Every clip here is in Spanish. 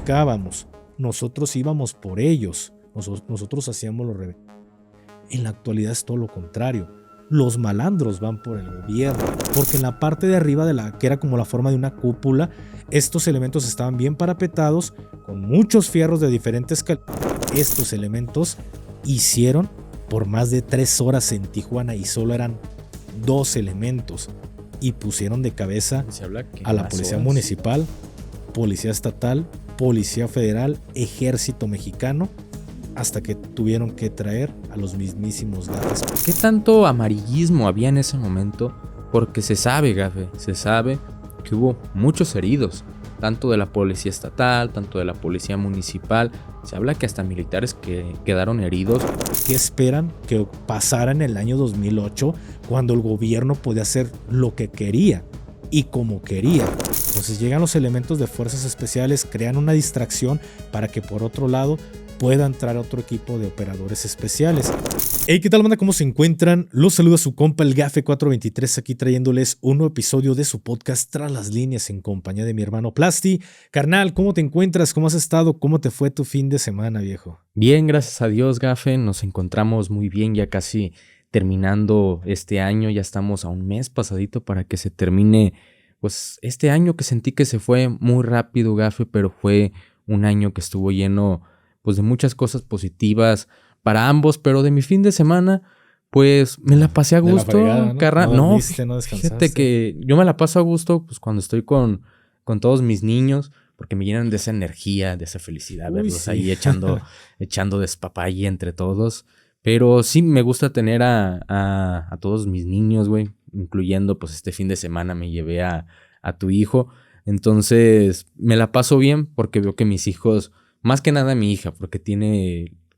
buscábamos, nosotros íbamos por ellos, nosotros hacíamos los rebeldes. En la actualidad es todo lo contrario. Los malandros van por el gobierno, porque en la parte de arriba que era como la forma de una cúpula, estos elementos estaban bien parapetados, con muchos fierros de diferentes calibres. Estos elementos hicieron por más de 3 horas en Tijuana y solo eran 2 elementos y pusieron de cabeza a la policía municipal, policía estatal, policía federal, ejército mexicano, hasta que tuvieron que traer a los mismísimos gafes. ¿Qué tanto amarillismo había en ese momento? Porque se sabe, Gafe, se sabe que hubo muchos heridos, tanto de la policía estatal, tanto de la policía municipal. Se habla que hasta militares que quedaron heridos. ¿Qué esperan que pasara en el año 2008 cuando el gobierno podía hacer lo que quería y como quería? Entonces llegan los elementos de fuerzas especiales, crean una distracción para que por otro lado pueda entrar otro equipo de operadores especiales. Hey, ¿qué tal, banda? ¿Cómo se encuentran? Los saluda su compa el Gafe 423, aquí trayéndoles un nuevo episodio de su podcast Tras las Líneas en compañía de mi hermano Plasti. Carnal, ¿cómo te encuentras? ¿Cómo has estado? ¿Cómo te fue tu fin de semana, viejo? Bien, gracias a Dios, Gafe. Nos encontramos muy bien, ya casi terminando este año. Ya estamos a un mes pasadito para que se termine pues este año, que sentí que se fue muy rápido, Gafe, pero fue un año que estuvo lleno pues de muchas cosas positivas para ambos, pero de mi fin de semana, pues me la pasé a gusto, fregada, ¿no? carnal. No dormiste, no descansaste. Fíjate que yo me la paso a gusto pues cuando estoy con todos mis niños, porque me llenan de esa energía, de esa felicidad, verlos sí. ahí echando despapalle entre todos. Pero sí me gusta tener a todos mis niños, güey, incluyendo pues este fin de semana me llevé a tu hijo. Entonces me la paso bien porque veo que mis hijos, más que nada mi hija, porque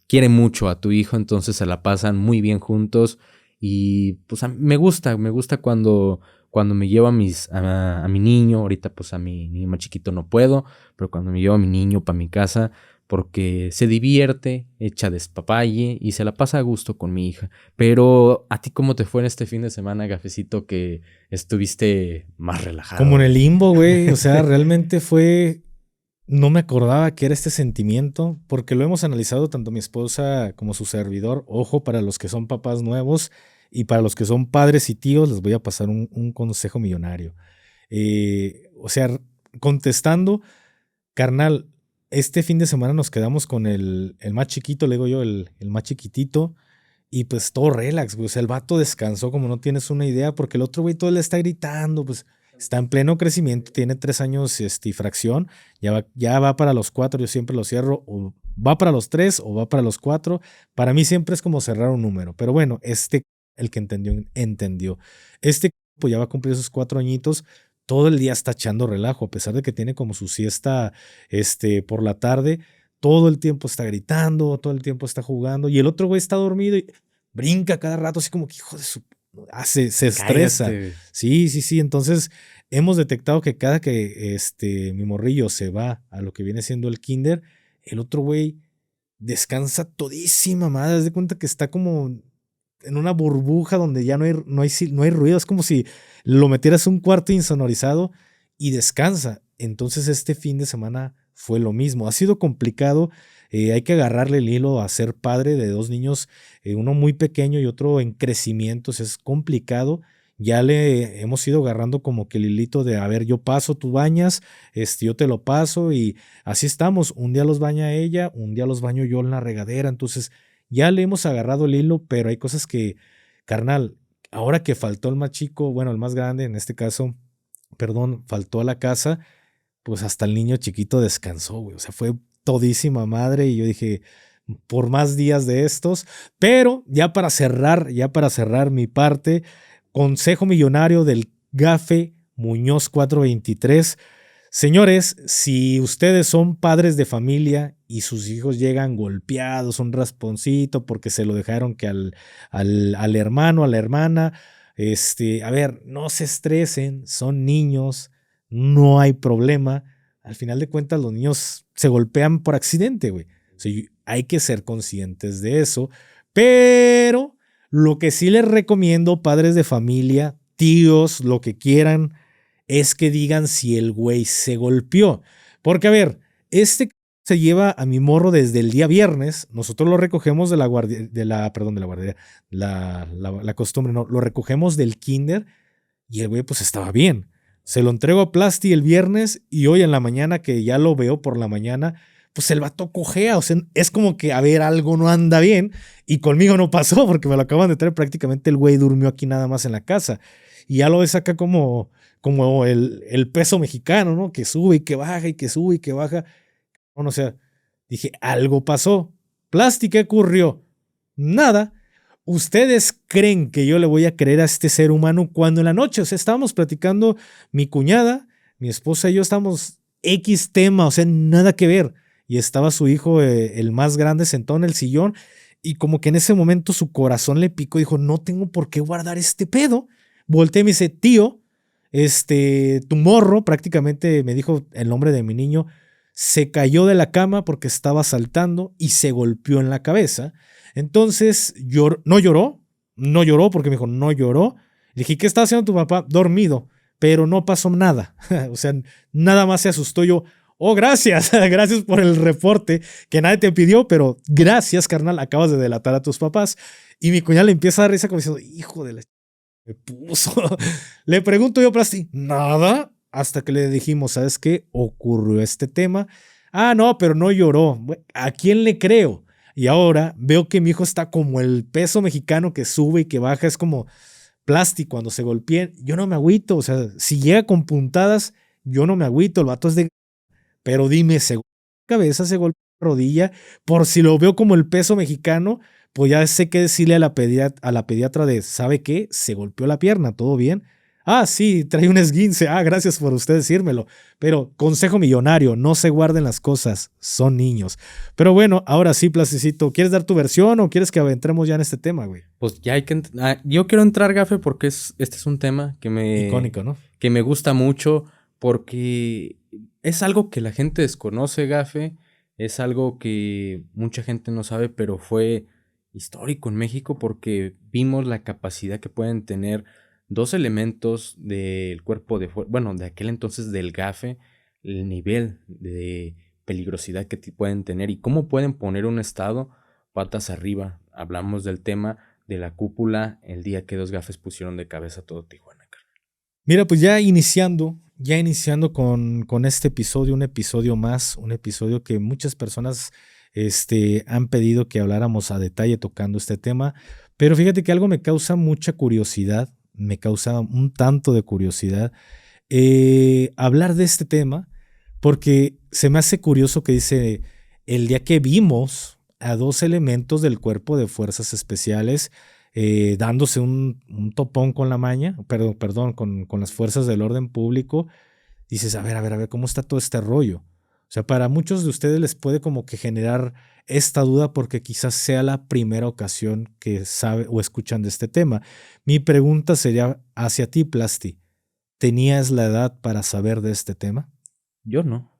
quiere mucho a tu hijo, entonces se la pasan muy bien juntos. Y pues me gusta cuando me llevo a mi niño. Ahorita pues a mi niño más chiquito no puedo, pero cuando me llevo a mi niño para mi casa, porque se divierte, echa despapalle y se la pasa a gusto con mi hija. Pero ¿a ti cómo te fue en este fin de semana, Gafecito, que estuviste más relajado? Como en el limbo, güey. O sea, realmente fue... No me acordaba que era este sentimiento, porque lo hemos analizado tanto mi esposa como su servidor. Ojo, para los que son papás nuevos y para los que son padres y tíos, les voy a pasar un consejo millonario. O sea, contestando, carnal, este fin de semana nos quedamos con el más chiquito, le digo yo, el más chiquitito, y pues todo relax, güey. O sea, el vato descansó como no tienes una idea, porque el otro güey todo le está gritando, pues está en pleno crecimiento, tiene 3 años y fracción, ya va para los 4, yo siempre lo cierro, o va para los 3 o va para los 4. Para mí siempre es como cerrar un número, pero bueno, el que entendió. Pues ya va a cumplir esos 4 añitos. Todo el día está echando relajo, a pesar de que tiene como su siesta por la tarde. Todo el tiempo está gritando, todo el tiempo está jugando. Y el otro güey está dormido y brinca cada rato, así como que hijo de su... se estresa. Cállate. Sí. Entonces hemos detectado que cada que mi morrillo se va a lo que viene siendo el kinder, el otro güey descansa todísima madre. Haz de cuenta que está como en una burbuja donde ya no hay ruido. Es como si lo metieras en un cuarto insonorizado y descansa. Entonces este fin de semana fue lo mismo. Ha sido complicado. Hay que agarrarle el hilo a ser padre de 2 niños, uno muy pequeño y otro en crecimiento. Es complicado. Ya le hemos ido agarrando como que el hilito de, a ver, yo paso, tú bañas, yo te lo paso y así estamos. Un día los baña ella, un día los baño yo en la regadera. Entonces ya le hemos agarrado el hilo, pero hay cosas que, carnal, ahora que faltó el más chico, bueno, el más grande en este caso, perdón, faltó a la casa, pues hasta el niño chiquito descansó, güey. O sea, fue todísima madre y yo dije, por más días de estos. Pero ya para cerrar mi parte, consejo millonario del Gafe Muñoz 423. Señores, si ustedes son padres de familia y sus hijos llegan golpeados, un rasponcito porque se lo dejaron que al hermano, a la hermana, a ver, no se estresen, son niños, no hay problema. Al final de cuentas, los niños se golpean por accidente, güey. O sea, hay que ser conscientes de eso. Pero lo que sí les recomiendo, padres de familia, tíos, lo que quieran, es que digan si el güey se golpeó. Porque, a ver, se lleva a mi morro desde el día viernes. Nosotros lo recogemos de la guardia, perdón, de la guardería, la costumbre, no, lo recogemos del kinder y el güey pues estaba bien. Se lo entrego a Plasti el viernes y hoy en la mañana, que ya lo veo por la mañana, pues el vato cojea. O sea, es como que, a ver, algo no anda bien y conmigo no pasó porque me lo acaban de traer. Prácticamente el güey durmió aquí nada más en la casa y ya lo ves acá como el peso mexicano, ¿no? Que sube y que baja y que sube y que baja. Bueno, o sea, dije, algo pasó. Plasti, ¿qué ocurrió? Nada. ¿Ustedes creen que yo le voy a creer a este ser humano cuando en la noche, o sea, estábamos platicando mi cuñada, mi esposa y yo, estábamos X tema, o sea, nada que ver. Y estaba su hijo, el más grande, sentado en el sillón y como que en ese momento su corazón le picó y dijo, no tengo por qué guardar este pedo. Volteé y me dice, tío, tu morro, prácticamente me dijo el nombre de mi niño, se cayó de la cama porque estaba saltando y se golpeó en la cabeza. Entonces no lloró porque me dijo, no lloró. Le dije, ¿qué está haciendo tu papá? Dormido, pero no pasó nada. O sea, nada más se asustó yo. Oh, gracias, gracias por el reporte que nadie te pidió, pero gracias, carnal, acabas de delatar a tus papás. Y mi cuñada le empieza a dar risa como diciendo, hijo de la... Me puso. Le pregunto yo a Plasti, nada, hasta que le dijimos, ¿sabes qué? Ocurrió este tema. Ah, no, pero no lloró. ¿A quién le creo? Y ahora veo que mi hijo está como el peso mexicano que sube y que baja, es como plástico cuando se golpea. Yo no me agüito, o sea, si llega con puntadas, yo no me agüito, el vato es de... Pero dime, se golpea la cabeza, se golpea la rodilla, por si lo veo como el peso mexicano, pues ya sé qué decirle a la pediatra de, ¿sabe qué? Se golpeó la pierna, ¿todo bien? Ah, sí, trae un esguince. Ah, gracias por usted decírmelo. Pero consejo millonario, no se guarden las cosas, son niños. Pero bueno, ahora sí, Plasticito, ¿quieres dar tu versión o quieres que adentremos ya en este tema, güey? Pues ya hay que... yo quiero entrar, Gafe, porque este es un tema Icónico, ¿no? que me gusta mucho, porque es algo que la gente desconoce, Gafe. Es algo que mucha gente no sabe, pero fue histórico en México porque vimos la capacidad que pueden tener dos elementos del cuerpo bueno, de aquel entonces del GAFE, el nivel de peligrosidad que pueden tener y cómo pueden poner un estado patas arriba. Hablamos del tema de la cúpula el día que dos gafes pusieron de cabeza todo Tijuana. Mira, pues ya iniciando con este episodio, un episodio que muchas personas han pedido que habláramos a detalle tocando este tema, pero fíjate que algo me causa mucha curiosidad, me causa un tanto de curiosidad hablar de este tema, porque se me hace curioso que dice, el día que vimos a dos elementos del cuerpo de fuerzas especiales dándose un topón con la maña, perdón, con las fuerzas del orden público, dices, a ver, ¿cómo está todo este rollo? O sea, para muchos de ustedes les puede como que generar esta duda porque quizás sea la primera ocasión que sabe o escuchan de este tema. Mi pregunta sería hacia ti, Plasti. ¿Tenías la edad para saber de este tema? Yo no.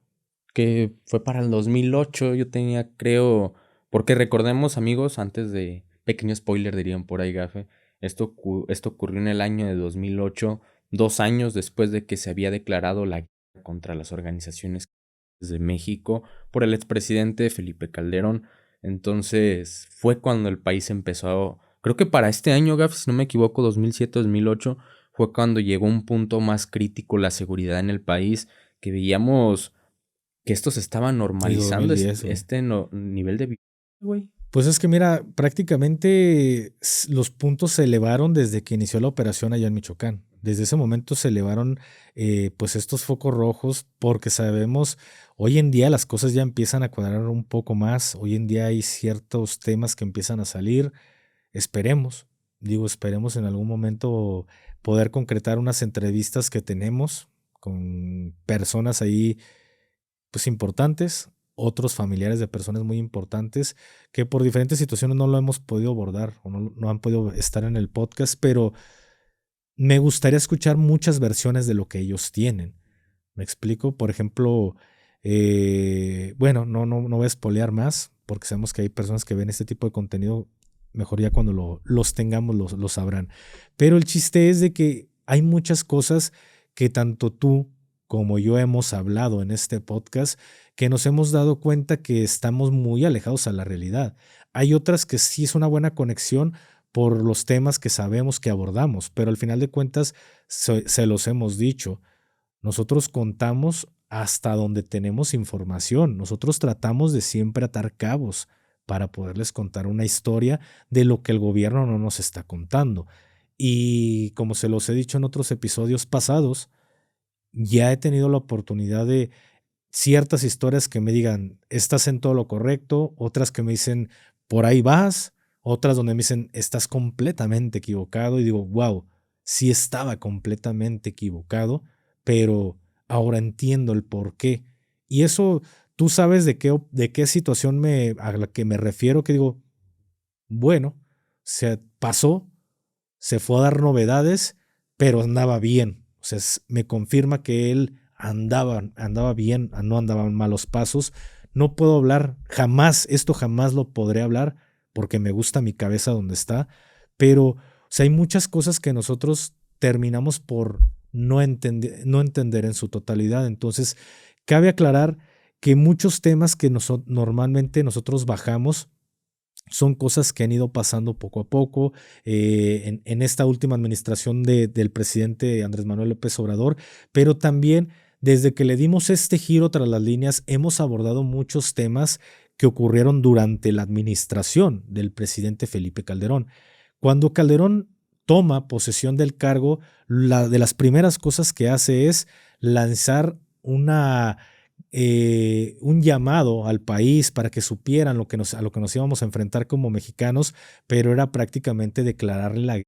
Que fue para el 2008, yo tenía, creo, porque recordemos, amigos, antes de, pequeño spoiler dirían por ahí, Gafe, esto ocurrió en el año de 2008, 2 años después de que se había declarado la guerra contra las organizaciones de México por el expresidente Felipe Calderón. Entonces fue cuando el país empezó, creo que para este año, Gafe, si no me equivoco, 2007-2008, fue cuando llegó un punto más crítico la seguridad en el país, que veíamos que esto se estaba normalizando, 2010, nivel de violencia, güey. Pues es que mira, prácticamente los puntos se elevaron desde que inició la operación allá en Michoacán. Desde ese momento se elevaron pues estos focos rojos porque sabemos, hoy en día las cosas ya empiezan a cuadrar un poco más, hoy en día hay ciertos temas que empiezan a salir, esperemos en algún momento poder concretar unas entrevistas que tenemos con personas ahí pues importantes, otros familiares de personas muy importantes que por diferentes situaciones no lo hemos podido abordar o no han podido estar en el podcast, pero me gustaría escuchar muchas versiones de lo que ellos tienen. ¿Me explico? Por ejemplo, bueno, no voy a espolear más porque sabemos que hay personas que ven este tipo de contenido, mejor ya cuando los tengamos lo sabrán. Pero el chiste es de que hay muchas cosas que tanto tú como yo hemos hablado en este podcast, que nos hemos dado cuenta que estamos muy alejados a la realidad. Hay otras que sí es una buena conexión por los temas que sabemos que abordamos, pero al final de cuentas se los hemos dicho. Nosotros contamos hasta donde tenemos información. Nosotros tratamos de siempre atar cabos para poderles contar una historia de lo que el gobierno no nos está contando. Y como se los he dicho en otros episodios pasados, ya he tenido la oportunidad de ciertas historias que me digan, estás en todo lo correcto, otras que me dicen, por ahí vas, otras donde me dicen, estás completamente equivocado, y digo, wow, sí estaba completamente equivocado, pero ahora entiendo el por qué. Y eso, tú sabes de qué situación a la que me refiero, que digo, bueno, se pasó, se fue a dar novedades, pero andaba bien. O sea, me confirma que él andaba bien, no andaba en malos pasos. No puedo hablar jamás, esto jamás lo podré hablar porque me gusta mi cabeza donde está, pero o sea, hay muchas cosas que nosotros terminamos por no entender en su totalidad. Entonces, cabe aclarar que muchos temas que normalmente nosotros bajamos son cosas que han ido pasando poco a poco en esta última administración del presidente Andrés Manuel López Obrador, pero también desde que le dimos este giro tras las líneas, hemos abordado muchos temas que ocurrieron durante la administración del presidente Felipe Calderón. Cuando Calderón toma posesión del cargo, de las primeras cosas que hace es lanzar un llamado al país para que supieran a lo que nos íbamos a enfrentar como mexicanos, pero era prácticamente declararle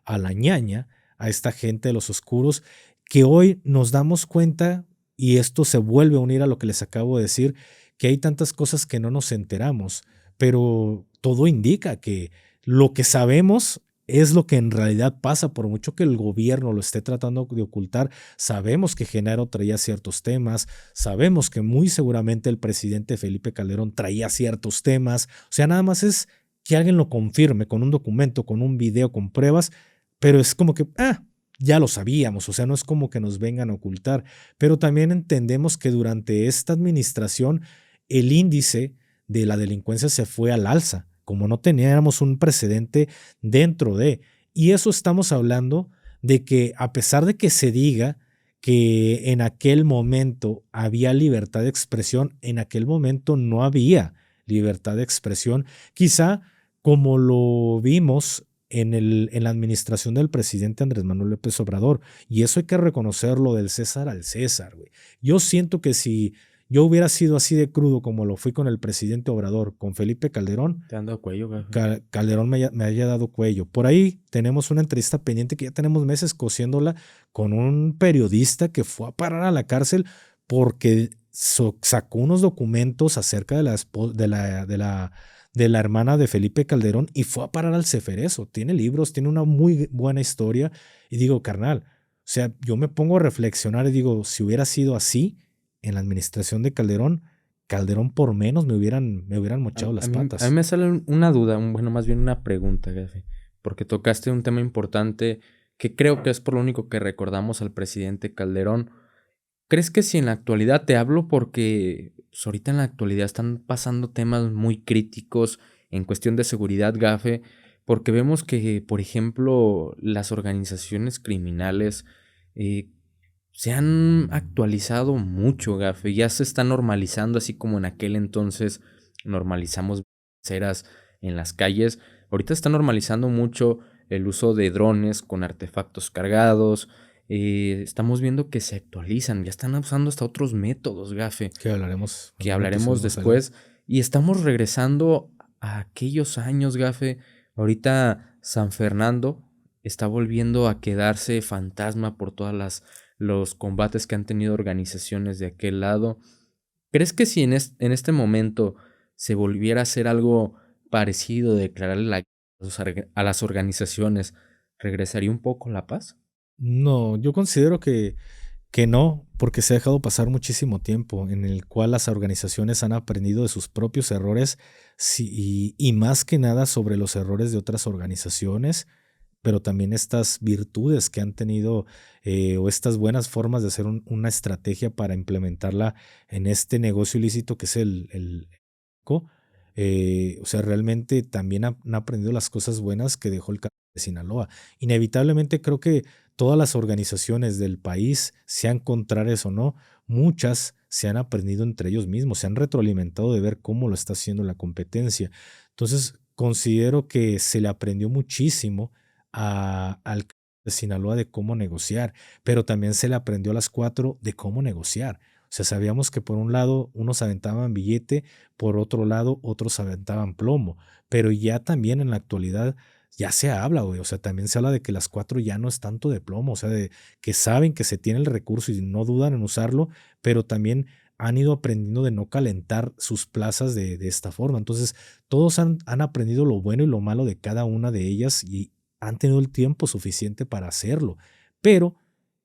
a la ñaña, a esta gente de los oscuros, que hoy nos damos cuenta, y esto se vuelve a unir a lo que les acabo de decir, que hay tantas cosas que no nos enteramos, pero todo indica que lo que sabemos es lo que en realidad pasa, por mucho que el gobierno lo esté tratando de ocultar. Sabemos que Genaro traía ciertos temas, sabemos que muy seguramente el presidente Felipe Calderón traía ciertos temas, o sea, nada más es que alguien lo confirme con un documento, con un video, con pruebas, pero es como que, ya lo sabíamos, o sea, no es como que nos vengan a ocultar, pero también entendemos que durante esta administración el índice de la delincuencia se fue al alza, como no teníamos un precedente dentro de. Y eso estamos hablando de que a pesar de que se diga que en aquel momento había libertad de expresión, en aquel momento no había libertad de expresión, quizá como lo vimos en la administración del presidente Andrés Manuel López Obrador. Y eso hay que reconocerlo, del César al César, güey. Yo siento que si yo hubiera sido así de crudo como lo fui con el presidente Obrador, con Felipe Calderón, te han dado cuello, güey. Calderón me haya dado cuello. Por ahí tenemos una entrevista pendiente que ya tenemos meses cosiéndola con un periodista que fue a parar a la cárcel porque sacó unos documentos acerca de la hermana de Felipe Calderón y fue a parar al Ceferezo. Tiene libros, tiene una muy buena historia. Y digo, carnal, o sea, yo me pongo a reflexionar y digo, si hubiera sido así en la administración de Calderón por menos me hubieran mochado las patas. A mí me sale una duda, bueno, más bien una pregunta, Gafe, porque tocaste un tema importante que creo que es por lo único que recordamos al presidente Calderón. ¿Crees que si en la actualidad, te hablo porque pues, ahorita en la actualidad están pasando temas muy críticos en cuestión de seguridad, Gafe, porque vemos que, por ejemplo, las organizaciones criminales se han actualizado mucho, Gafe, ya se está normalizando, así como en aquel entonces normalizamos ceras en las calles. Ahorita está normalizando mucho el uso de drones con artefactos cargados. Estamos viendo que se actualizan, ya están usando hasta otros métodos, Gafe. Que hablaremos Después. Y estamos regresando a aquellos años, Gafe. Ahorita San Fernando está volviendo a quedarse fantasma por todas los combates que han tenido organizaciones de aquel lado. ¿Crees que si en este momento se volviera a hacer algo parecido, declararle la guerra a las organizaciones, regresaría un poco la paz? No, yo considero que no, porque se ha dejado pasar muchísimo tiempo en el cual las organizaciones han aprendido de sus propios errores y más que nada sobre los errores de otras organizaciones, pero también estas virtudes que han tenido o estas buenas formas de hacer una estrategia para implementarla en este negocio ilícito que es el narco. O sea, realmente también han aprendido las cosas buenas que dejó el cártel de Sinaloa. Inevitablemente creo que todas las organizaciones del país, sean contrarias o no, muchas se han aprendido entre ellos mismos, se han retroalimentado de ver cómo lo está haciendo la competencia. Entonces, considero que se le aprendió muchísimo al de Sinaloa de cómo negociar, pero también se le aprendió a las cuatro de cómo negociar. O sea, sabíamos que por un lado unos aventaban billete, por otro lado otros aventaban plomo, pero ya también en la actualidad ya se habla, güey, o sea, también se habla de que las cuatro ya no es tanto de plomo, o sea, de que saben que se tiene el recurso y no dudan en usarlo, pero también han ido aprendiendo de no calentar sus plazas de esta forma. Entonces, todos han aprendido lo bueno y lo malo de cada una de ellas y han tenido el tiempo suficiente para hacerlo. Pero,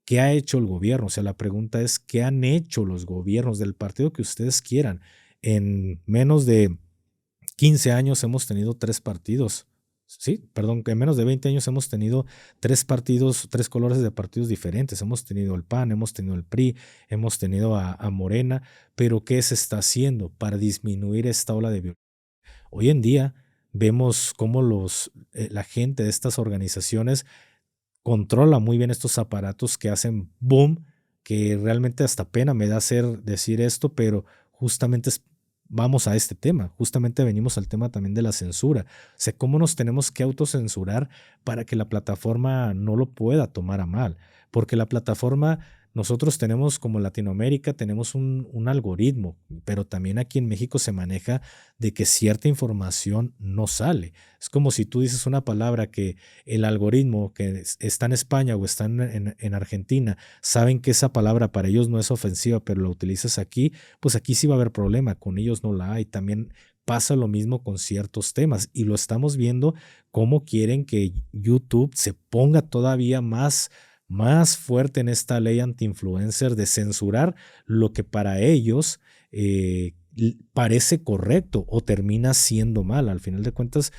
¿qué ha hecho el gobierno? O sea, la pregunta es, ¿qué han hecho los gobiernos del partido que ustedes quieran? En menos de 15 años hemos tenido tres partidos. Sí, perdón, que en menos de 20 años hemos tenido tres partidos, tres colores de partidos diferentes. Hemos tenido el PAN, hemos tenido el PRI, hemos tenido a Morena, pero ¿qué se está haciendo para disminuir esta ola de violencia? Hoy en día vemos cómo la gente de estas organizaciones controla muy bien estos aparatos que hacen boom, que realmente hasta pena me da decir esto, pero justamente vamos a este tema, justamente venimos al tema también de la censura. O sea, cómo nos tenemos que autocensurar para que la plataforma no lo pueda tomar a mal, porque la plataforma, nosotros tenemos como Latinoamérica, tenemos un algoritmo, pero también aquí en México se maneja de que cierta información no sale. Es como si tú dices una palabra que el algoritmo que está en España o está en Argentina, saben que esa palabra para ellos no es ofensiva, pero la utilizas aquí, pues aquí sí va a haber problema, con ellos no la hay. También pasa lo mismo con ciertos temas y lo estamos viendo cómo quieren que YouTube se ponga todavía más fuerte en esta ley anti-influencer de censurar lo que para ellos parece correcto o termina siendo mal. Al final de cuentas,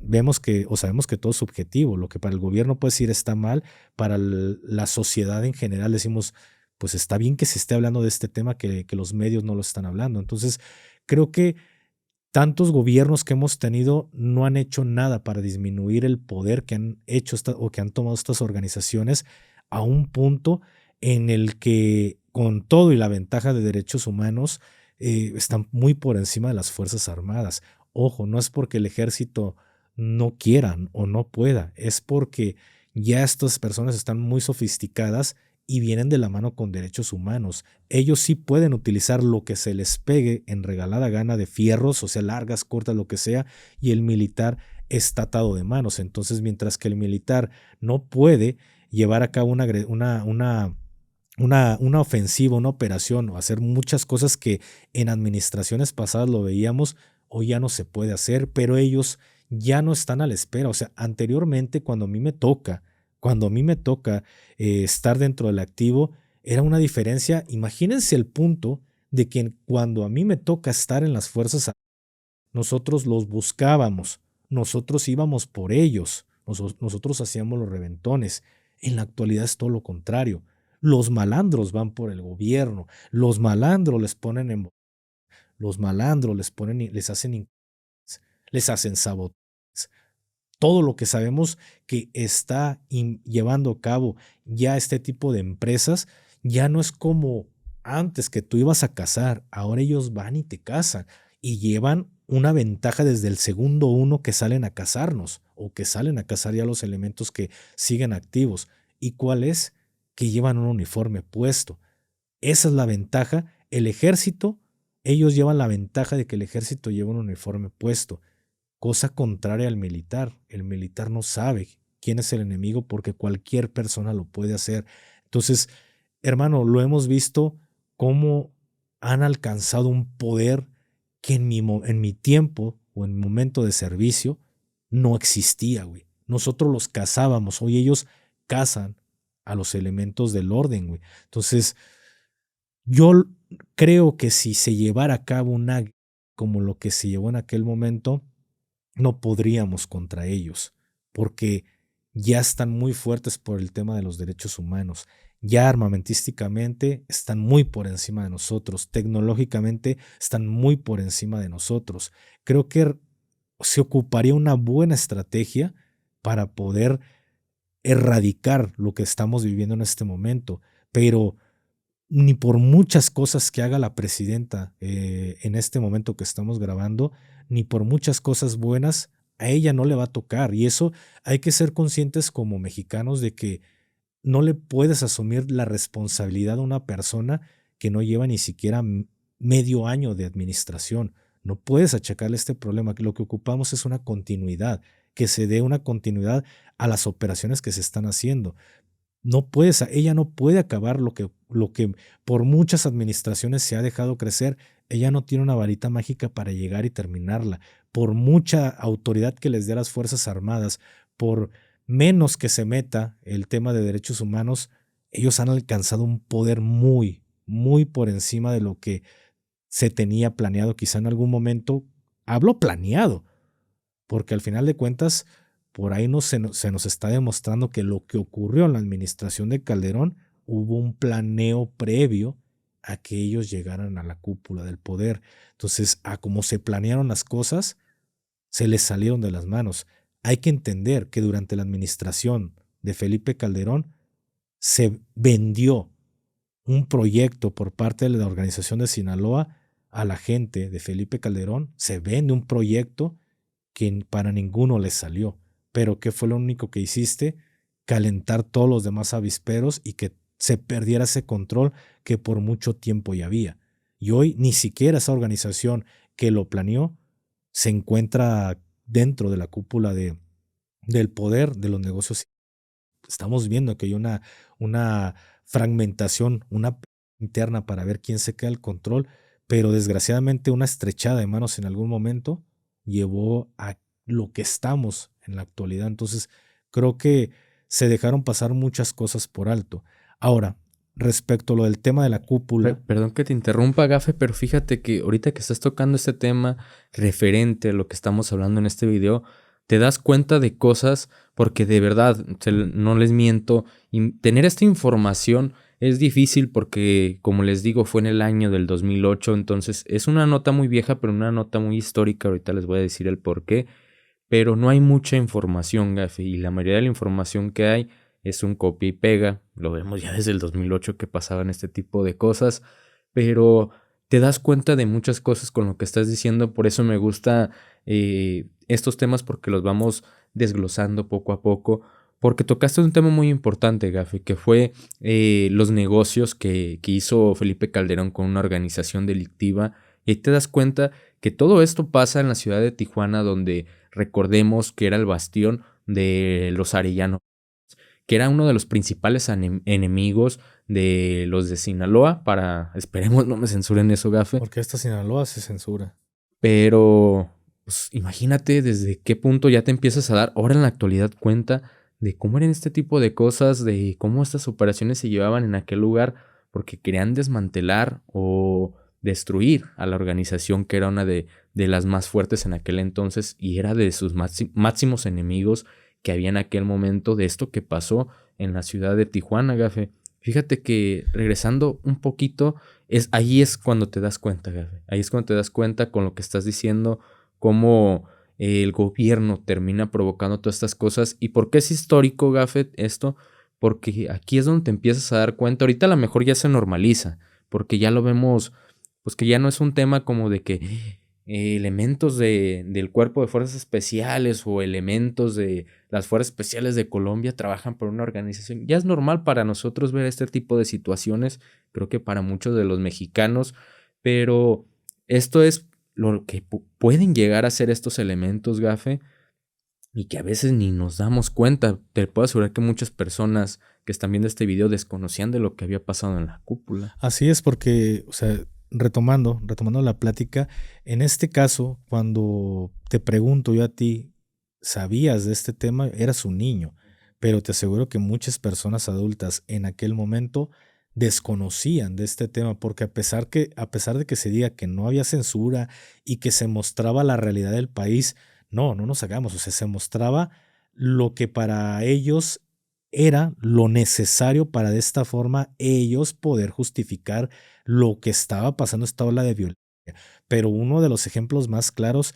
vemos que o sabemos que todo es subjetivo. Lo que para el gobierno puede decir está mal, para la sociedad en general decimos, pues está bien que se esté hablando de este tema, que los medios no lo están hablando. Entonces, creo que tantos gobiernos que hemos tenido no han hecho nada para disminuir el poder que han hecho o que han tomado estas organizaciones a un punto en el que con todo y la ventaja de derechos humanos están muy por encima de las Fuerzas Armadas. Ojo, no es porque el ejército no quiera o no pueda, es porque ya estas personas están muy sofisticadas y vienen de la mano con derechos humanos. Ellos sí pueden utilizar lo que se les pegue en regalada gana de fierros, o sea, largas, cortas, lo que sea, y el militar está atado de manos. Entonces, mientras que el militar no puede llevar a cabo una ofensiva, una operación o hacer muchas cosas que en administraciones pasadas lo veíamos, hoy ya no se puede hacer, pero ellos ya no están a la espera. O sea, anteriormente cuando a mí me toca estar dentro del activo, era una diferencia. Imagínense el punto de que cuando a mí me toca estar en las fuerzas, nosotros los buscábamos, nosotros íbamos por ellos, nosotros hacíamos los reventones. En la actualidad es todo lo contrario. Los malandros van por el gobierno, los malandros los malandros les hacen sabotajes. Todo lo que sabemos que está llevando a cabo ya este tipo de empresas, ya no es como antes que tú ibas a cazar, ahora ellos van y te cazan y llevan una ventaja desde el segundo uno que salen a cazarnos o que salen a cazar ya los elementos que siguen activos. ¿Y cuál es? Que llevan un uniforme puesto. Esa es la ventaja. El ejército, ellos llevan la ventaja de que el ejército lleva un uniforme puesto. Cosa contraria al militar. El militar no sabe quién es el enemigo porque cualquier persona lo puede hacer. Entonces, hermano, lo hemos visto cómo han alcanzado un poder que en mi tiempo o en mi momento de servicio no existía, güey. Nosotros los cazábamos, hoy ellos cazan a los elementos del orden, güey. Entonces, yo creo que si se llevara a cabo una como lo que se llevó en aquel momento, no podríamos contra ellos, porque ya están muy fuertes por el tema de los derechos humanos. Ya armamentísticamente están muy por encima de nosotros, tecnológicamente están muy por encima de nosotros. Creo que se ocuparía una buena estrategia para poder erradicar lo que estamos viviendo en este momento, pero ni por muchas cosas que haga la presidenta en este momento que estamos grabando, ni por muchas cosas buenas, a ella no le va a tocar. Y eso hay que ser conscientes como mexicanos de que no le puedes asumir la responsabilidad a una persona que no lleva ni siquiera medio año de administración. No puedes achacarle este problema. Lo que ocupamos es una continuidad, que se dé una continuidad a las operaciones que se están haciendo. No puedes, ella no puede acabar lo que por muchas administraciones se ha dejado crecer. Ella no tiene una varita mágica para llegar y terminarla. Por mucha autoridad que les dé a las Fuerzas Armadas, por menos que se meta el tema de derechos humanos, ellos han alcanzado un poder muy, muy por encima de lo que se tenía planeado. Quizá en algún momento, hablo planeado, porque al final de cuentas, por ahí se nos está demostrando que lo que ocurrió en la administración de Calderón, hubo un planeo previo a que ellos llegaran a la cúpula del poder. Entonces, a cómo se planearon las cosas, se les salieron de las manos. Hay que entender que durante la administración de Felipe Calderón se vendió un proyecto por parte de la organización de Sinaloa a la gente de Felipe Calderón, se vende un proyecto que para ninguno les salió. Pero ¿qué fue lo único que hiciste? Calentar todos los demás avisperos y que se perdiera ese control que por mucho tiempo ya había. Y hoy ni siquiera esa organización que lo planeó se encuentra dentro de la cúpula del poder de los negocios. Estamos viendo que hay una fragmentación, una interna para ver quién se queda el control, pero desgraciadamente una estrechada de manos en algún momento llevó a lo que estamos en la actualidad. Entonces, creo que se dejaron pasar muchas cosas por alto. Ahora, respecto a lo del tema de la cúpula. Perdón que te interrumpa, Gafe, pero fíjate que ahorita que estás tocando este tema referente a lo que estamos hablando en este video, te das cuenta de cosas porque de verdad, no les miento, tener esta información es difícil porque, como les digo, fue en el año del 2008, entonces es una nota muy vieja, pero una nota muy histórica, ahorita les voy a decir el por qué, pero no hay mucha información, Gafe, y la mayoría de la información que hay es un copia y pega, lo vemos ya desde el 2008 que pasaban este tipo de cosas, pero te das cuenta de muchas cosas con lo que estás diciendo, por eso me gusta estos temas porque los vamos desglosando poco a poco, porque tocaste un tema muy importante, Gafe, que fue los negocios que hizo Felipe Calderón con una organización delictiva, y ahí te das cuenta que todo esto pasa en la ciudad de Tijuana, donde recordemos que era el bastión de los Arellano, que era uno de los principales enemigos de los de Sinaloa, esperemos no me censuren eso, Gafe. Porque esta Sinaloa se censura. Pero, pues, imagínate desde qué punto ya te empiezas a dar ahora en la actualidad cuenta de cómo eran este tipo de cosas, de cómo estas operaciones se llevaban en aquel lugar, porque querían desmantelar o destruir a la organización que era una de las más fuertes en aquel entonces y era de sus máximos enemigos que había en aquel momento de esto que pasó en la ciudad de Tijuana, Gafe. Fíjate que regresando un poquito, ahí es cuando te das cuenta, Gafe. Ahí es cuando te das cuenta con lo que estás diciendo, cómo el gobierno termina provocando todas estas cosas. ¿Y por qué es histórico, Gafe, esto? Porque aquí es donde te empiezas a dar cuenta. Ahorita a lo mejor ya se normaliza, porque ya lo vemos, pues que ya no es un tema como de que elementos del Cuerpo de Fuerzas Especiales o elementos de las Fuerzas Especiales de Colombia trabajan por una organización. Ya es normal para nosotros ver este tipo de situaciones, creo que para muchos de los mexicanos, pero esto es lo que pueden llegar a ser estos elementos, Gafe, y que a veces ni nos damos cuenta. Te puedo asegurar que muchas personas que están viendo este video desconocían de lo que había pasado en la cúpula. Así es porque, o sea, retomando la plática, en este caso, cuando te pregunto yo a ti, ¿sabías de este tema? Eras un niño, pero te aseguro que muchas personas adultas en aquel momento desconocían de este tema, porque a pesar de que se diga que no había censura y que se mostraba la realidad del país, no nos hagamos, o sea, se mostraba lo que para ellos era lo necesario para de esta forma ellos poder justificar lo que estaba pasando, esta ola de violencia. Pero uno de los ejemplos más claros,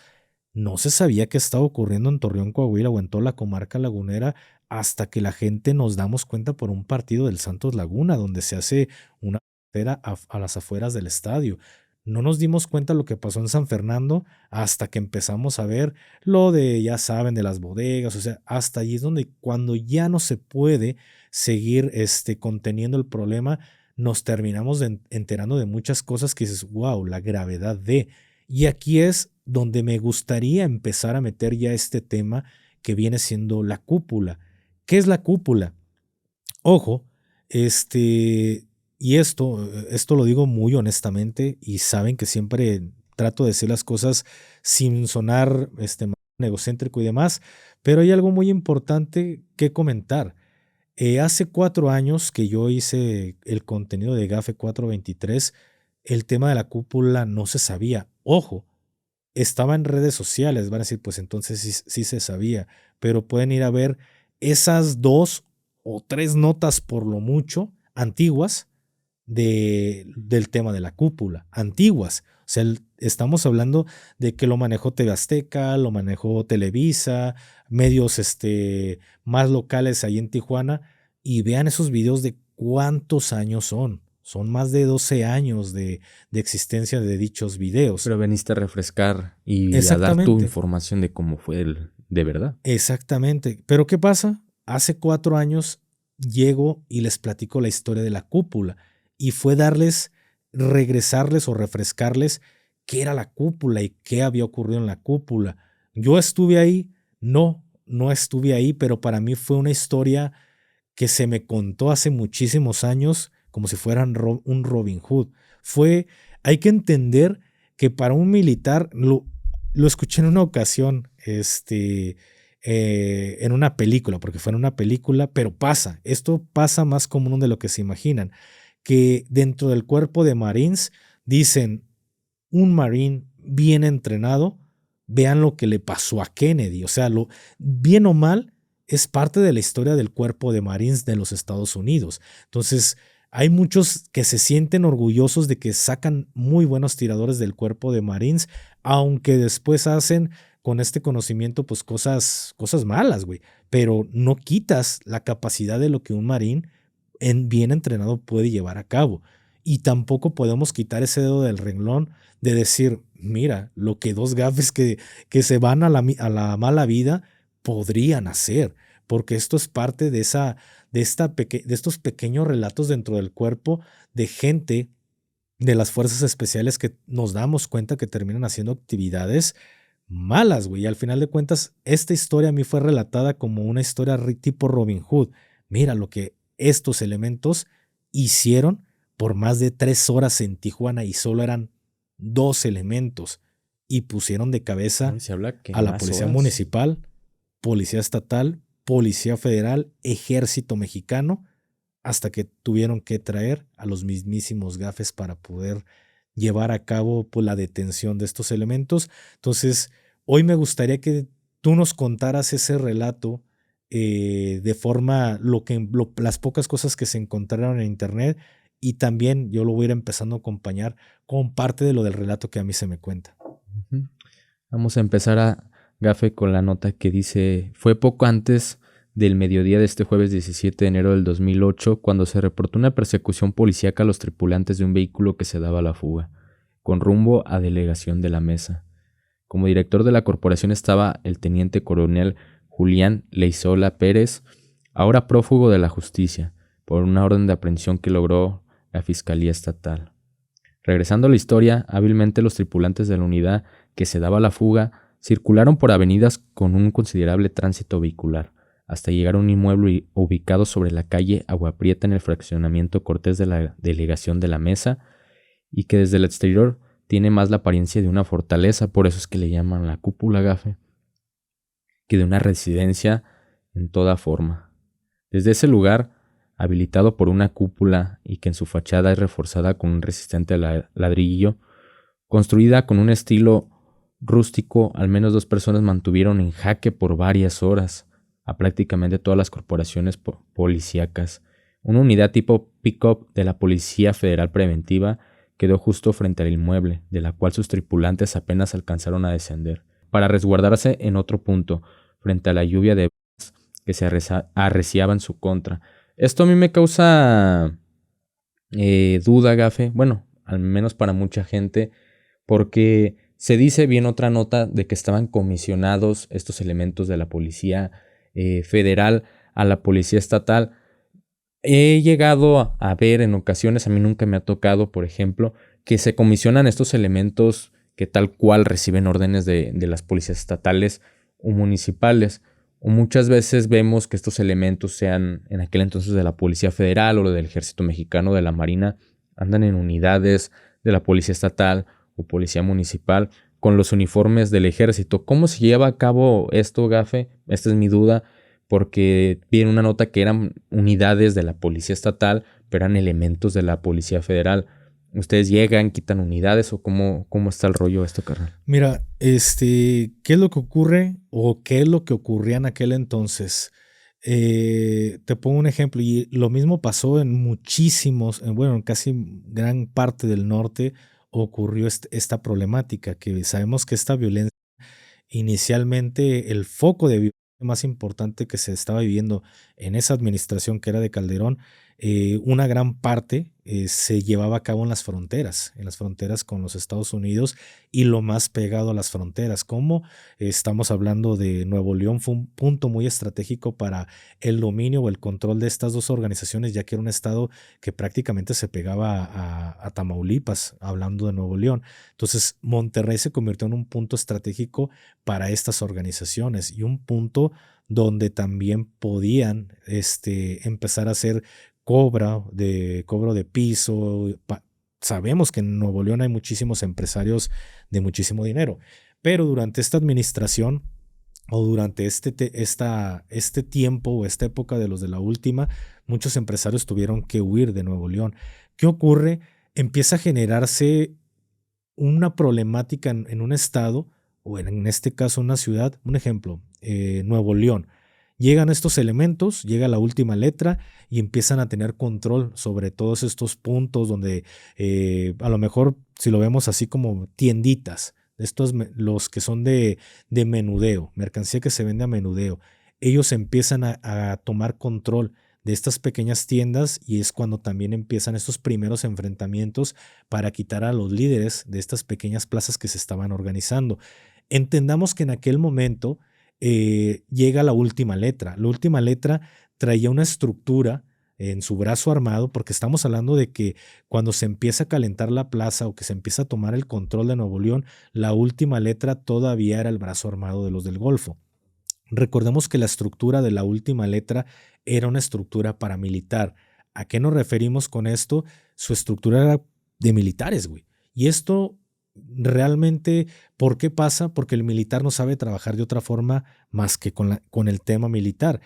no se sabía qué estaba ocurriendo en Torreón, Coahuila o en toda la comarca lagunera hasta que la gente nos damos cuenta por un partido del Santos Laguna, donde se hace una carrera a las afueras del estadio. No nos dimos cuenta lo que pasó en San Fernando hasta que empezamos a ver lo de, ya saben, de las bodegas, o sea, hasta allí es donde cuando ya no se puede seguir conteniendo el problema, nos terminamos enterando de muchas cosas que dices, wow, la gravedad de... Y aquí es donde me gustaría empezar a meter ya este tema que viene siendo la cúpula. ¿Qué es la cúpula? Ojo, y esto lo digo muy honestamente y saben que siempre trato de decir las cosas sin sonar egocéntrico y demás, pero hay algo muy importante que comentar. Hace 4 años que yo hice el contenido de GAFE 423, el tema de la cúpula no se sabía. Ojo, estaba en redes sociales, van a decir, pues entonces sí, sí se sabía, pero pueden ir a ver esas 2 o 3 notas por lo mucho antiguas del tema de la cúpula, antiguas. O sea, estamos hablando de que lo manejó TV Azteca, lo manejó Televisa, medios más locales ahí en Tijuana, y vean esos videos de cuántos años son. Son más de 12 años de existencia de dichos videos. Pero veniste a refrescar y a dar tu Exactamente, información de cómo fue de verdad. exactamente. Pero ¿qué pasa? Hace 4 años llego y les platico la historia de la cúpula y fue regresarles o refrescarles qué era la cúpula y qué había ocurrido en la cúpula. Yo estuve ahí, no estuve ahí, pero para mí fue una historia que se me contó hace muchísimos años como si fueran un Robin Hood. Hay que entender que para un militar, lo escuché en una ocasión, en una película, porque fue en una película, pero esto pasa más común de lo que se imaginan, que dentro del cuerpo de Marines dicen, un Marine bien entrenado, vean lo que le pasó a Kennedy, o sea, bien o mal, es parte de la historia del cuerpo de Marines de los Estados Unidos. Entonces, hay muchos que se sienten orgullosos de que sacan muy buenos tiradores del cuerpo de Marines, aunque después hacen con este conocimiento pues cosas malas, güey. Pero no quitas la capacidad de lo que un Marine bien entrenado puede llevar a cabo. Y tampoco podemos quitar ese dedo del renglón de decir, mira, lo que 2 gafes que se van a la mala vida podrían hacer, porque esto es parte de estos pequeños relatos dentro del cuerpo de gente de las fuerzas especiales que nos damos cuenta que terminan haciendo actividades malas, güey. Y al final de cuentas, esta historia a mí fue relatada como una historia tipo Robin Hood. Mira lo que estos elementos hicieron por más de 3 horas en Tijuana y solo eran 2 elementos y pusieron de cabeza Se habla que a la más policía horas. municipal, policía estatal, policía federal, ejército mexicano, hasta que tuvieron que traer a los mismísimos gafes para poder llevar a cabo pues, la detención de estos elementos. Entonces, hoy me gustaría que tú nos contaras ese relato de forma, las pocas cosas que se encontraron en internet, y también yo lo voy a ir empezando a acompañar con parte de lo del relato que a mí se me cuenta. Vamos a empezar Gafe, con la nota que dice: fue poco antes del mediodía de este jueves 17 de enero del 2008 cuando se reportó una persecución policíaca a los tripulantes de un vehículo que se daba a la fuga, con rumbo a Delegación de la Mesa. Como director de la corporación estaba el teniente coronel Julián Leizola Pérez, ahora prófugo de la justicia, por una orden de aprehensión que logró la Fiscalía Estatal. Regresando a la historia, hábilmente los tripulantes de la unidad que se daba a la fuga circularon por avenidas con un considerable tránsito vehicular, hasta llegar a un inmueble ubicado sobre la calle Agua Prieta en el fraccionamiento Cortés de la Delegación de la Mesa, y que desde el exterior tiene más la apariencia de una fortaleza, por eso es que le llaman la cúpula, Gafe, que de una residencia en toda forma. Desde ese lugar, habilitado por una cúpula y que en su fachada es reforzada con un resistente ladrillo, construida con un estilo rústico, al menos 2 personas mantuvieron en jaque por varias horas a prácticamente todas las corporaciones policíacas. Una unidad tipo pick-up de la Policía Federal Preventiva quedó justo frente al inmueble, de la cual sus tripulantes apenas alcanzaron a descender, para resguardarse en otro punto, frente a la lluvia de balas que se arreciaba en su contra. Esto a mí me causa duda, Gafe, bueno, al menos para mucha gente, porque se dice bien otra nota de que estaban comisionados estos elementos de la Policía Federal a la Policía Estatal. He llegado a ver en ocasiones, a mí nunca me ha tocado, por ejemplo, que se comisionan estos elementos que tal cual reciben órdenes de las policías estatales o municipales. O muchas veces vemos que estos elementos, sean en aquel entonces de la Policía Federal o del Ejército Mexicano, de la Marina, andan en unidades de la Policía Estatal o Policía Municipal con los uniformes del Ejército. ¿Cómo se lleva a cabo esto, Gafe? Esta es mi duda, porque vi en una nota que eran unidades de la Policía Estatal, pero eran elementos de la Policía Federal. ¿Ustedes llegan, quitan unidades o cómo está el rollo esto, carnal? Mira, ¿qué es lo que ocurre o qué es lo que ocurría en aquel entonces? Te pongo un ejemplo, y lo mismo pasó en muchísimos, bueno, en casi gran parte del norte ocurrió esta problemática, que sabemos que esta violencia, inicialmente el foco de violencia más importante que se estaba viviendo en esa administración que era de Calderón, una gran parte se llevaba a cabo en las fronteras con los Estados Unidos y lo más pegado a las fronteras. Como estamos hablando de Nuevo León, fue un punto muy estratégico para el dominio o el control de estas dos organizaciones, ya que era un estado que prácticamente se pegaba a Tamaulipas, hablando de Nuevo León. Entonces, Monterrey se convirtió en un punto estratégico para estas organizaciones y un punto donde también podían empezar a hacer cobro de piso. Sabemos que en Nuevo León hay muchísimos empresarios de muchísimo dinero, pero durante esta administración o durante este tiempo o esta época de los de la última, muchos empresarios tuvieron que huir de Nuevo León. ¿Qué ocurre? Empieza a generarse una problemática en un estado o en este caso una ciudad. Un ejemplo, Nuevo León. Llegan estos elementos, llega la última letra y empiezan a tener control sobre todos estos puntos donde a lo mejor, si lo vemos así como tienditas, los que son de menudeo, mercancía que se vende a menudeo, ellos empiezan a tomar control de estas pequeñas tiendas y es cuando también empiezan estos primeros enfrentamientos para quitar a los líderes de estas pequeñas plazas que se estaban organizando. Entendamos que en aquel momento llega la última letra. La última letra traía una estructura en su brazo armado, porque estamos hablando de que cuando se empieza a calentar la plaza o que se empieza a tomar el control de Nuevo León, la última letra todavía era el brazo armado de los del Golfo. Recordemos que la estructura de la última letra era una estructura paramilitar. ¿A qué nos referimos con esto? Su estructura era de militares, güey. Y esto realmente, ¿por qué pasa? Porque el militar no sabe trabajar de otra forma más que con el tema militar.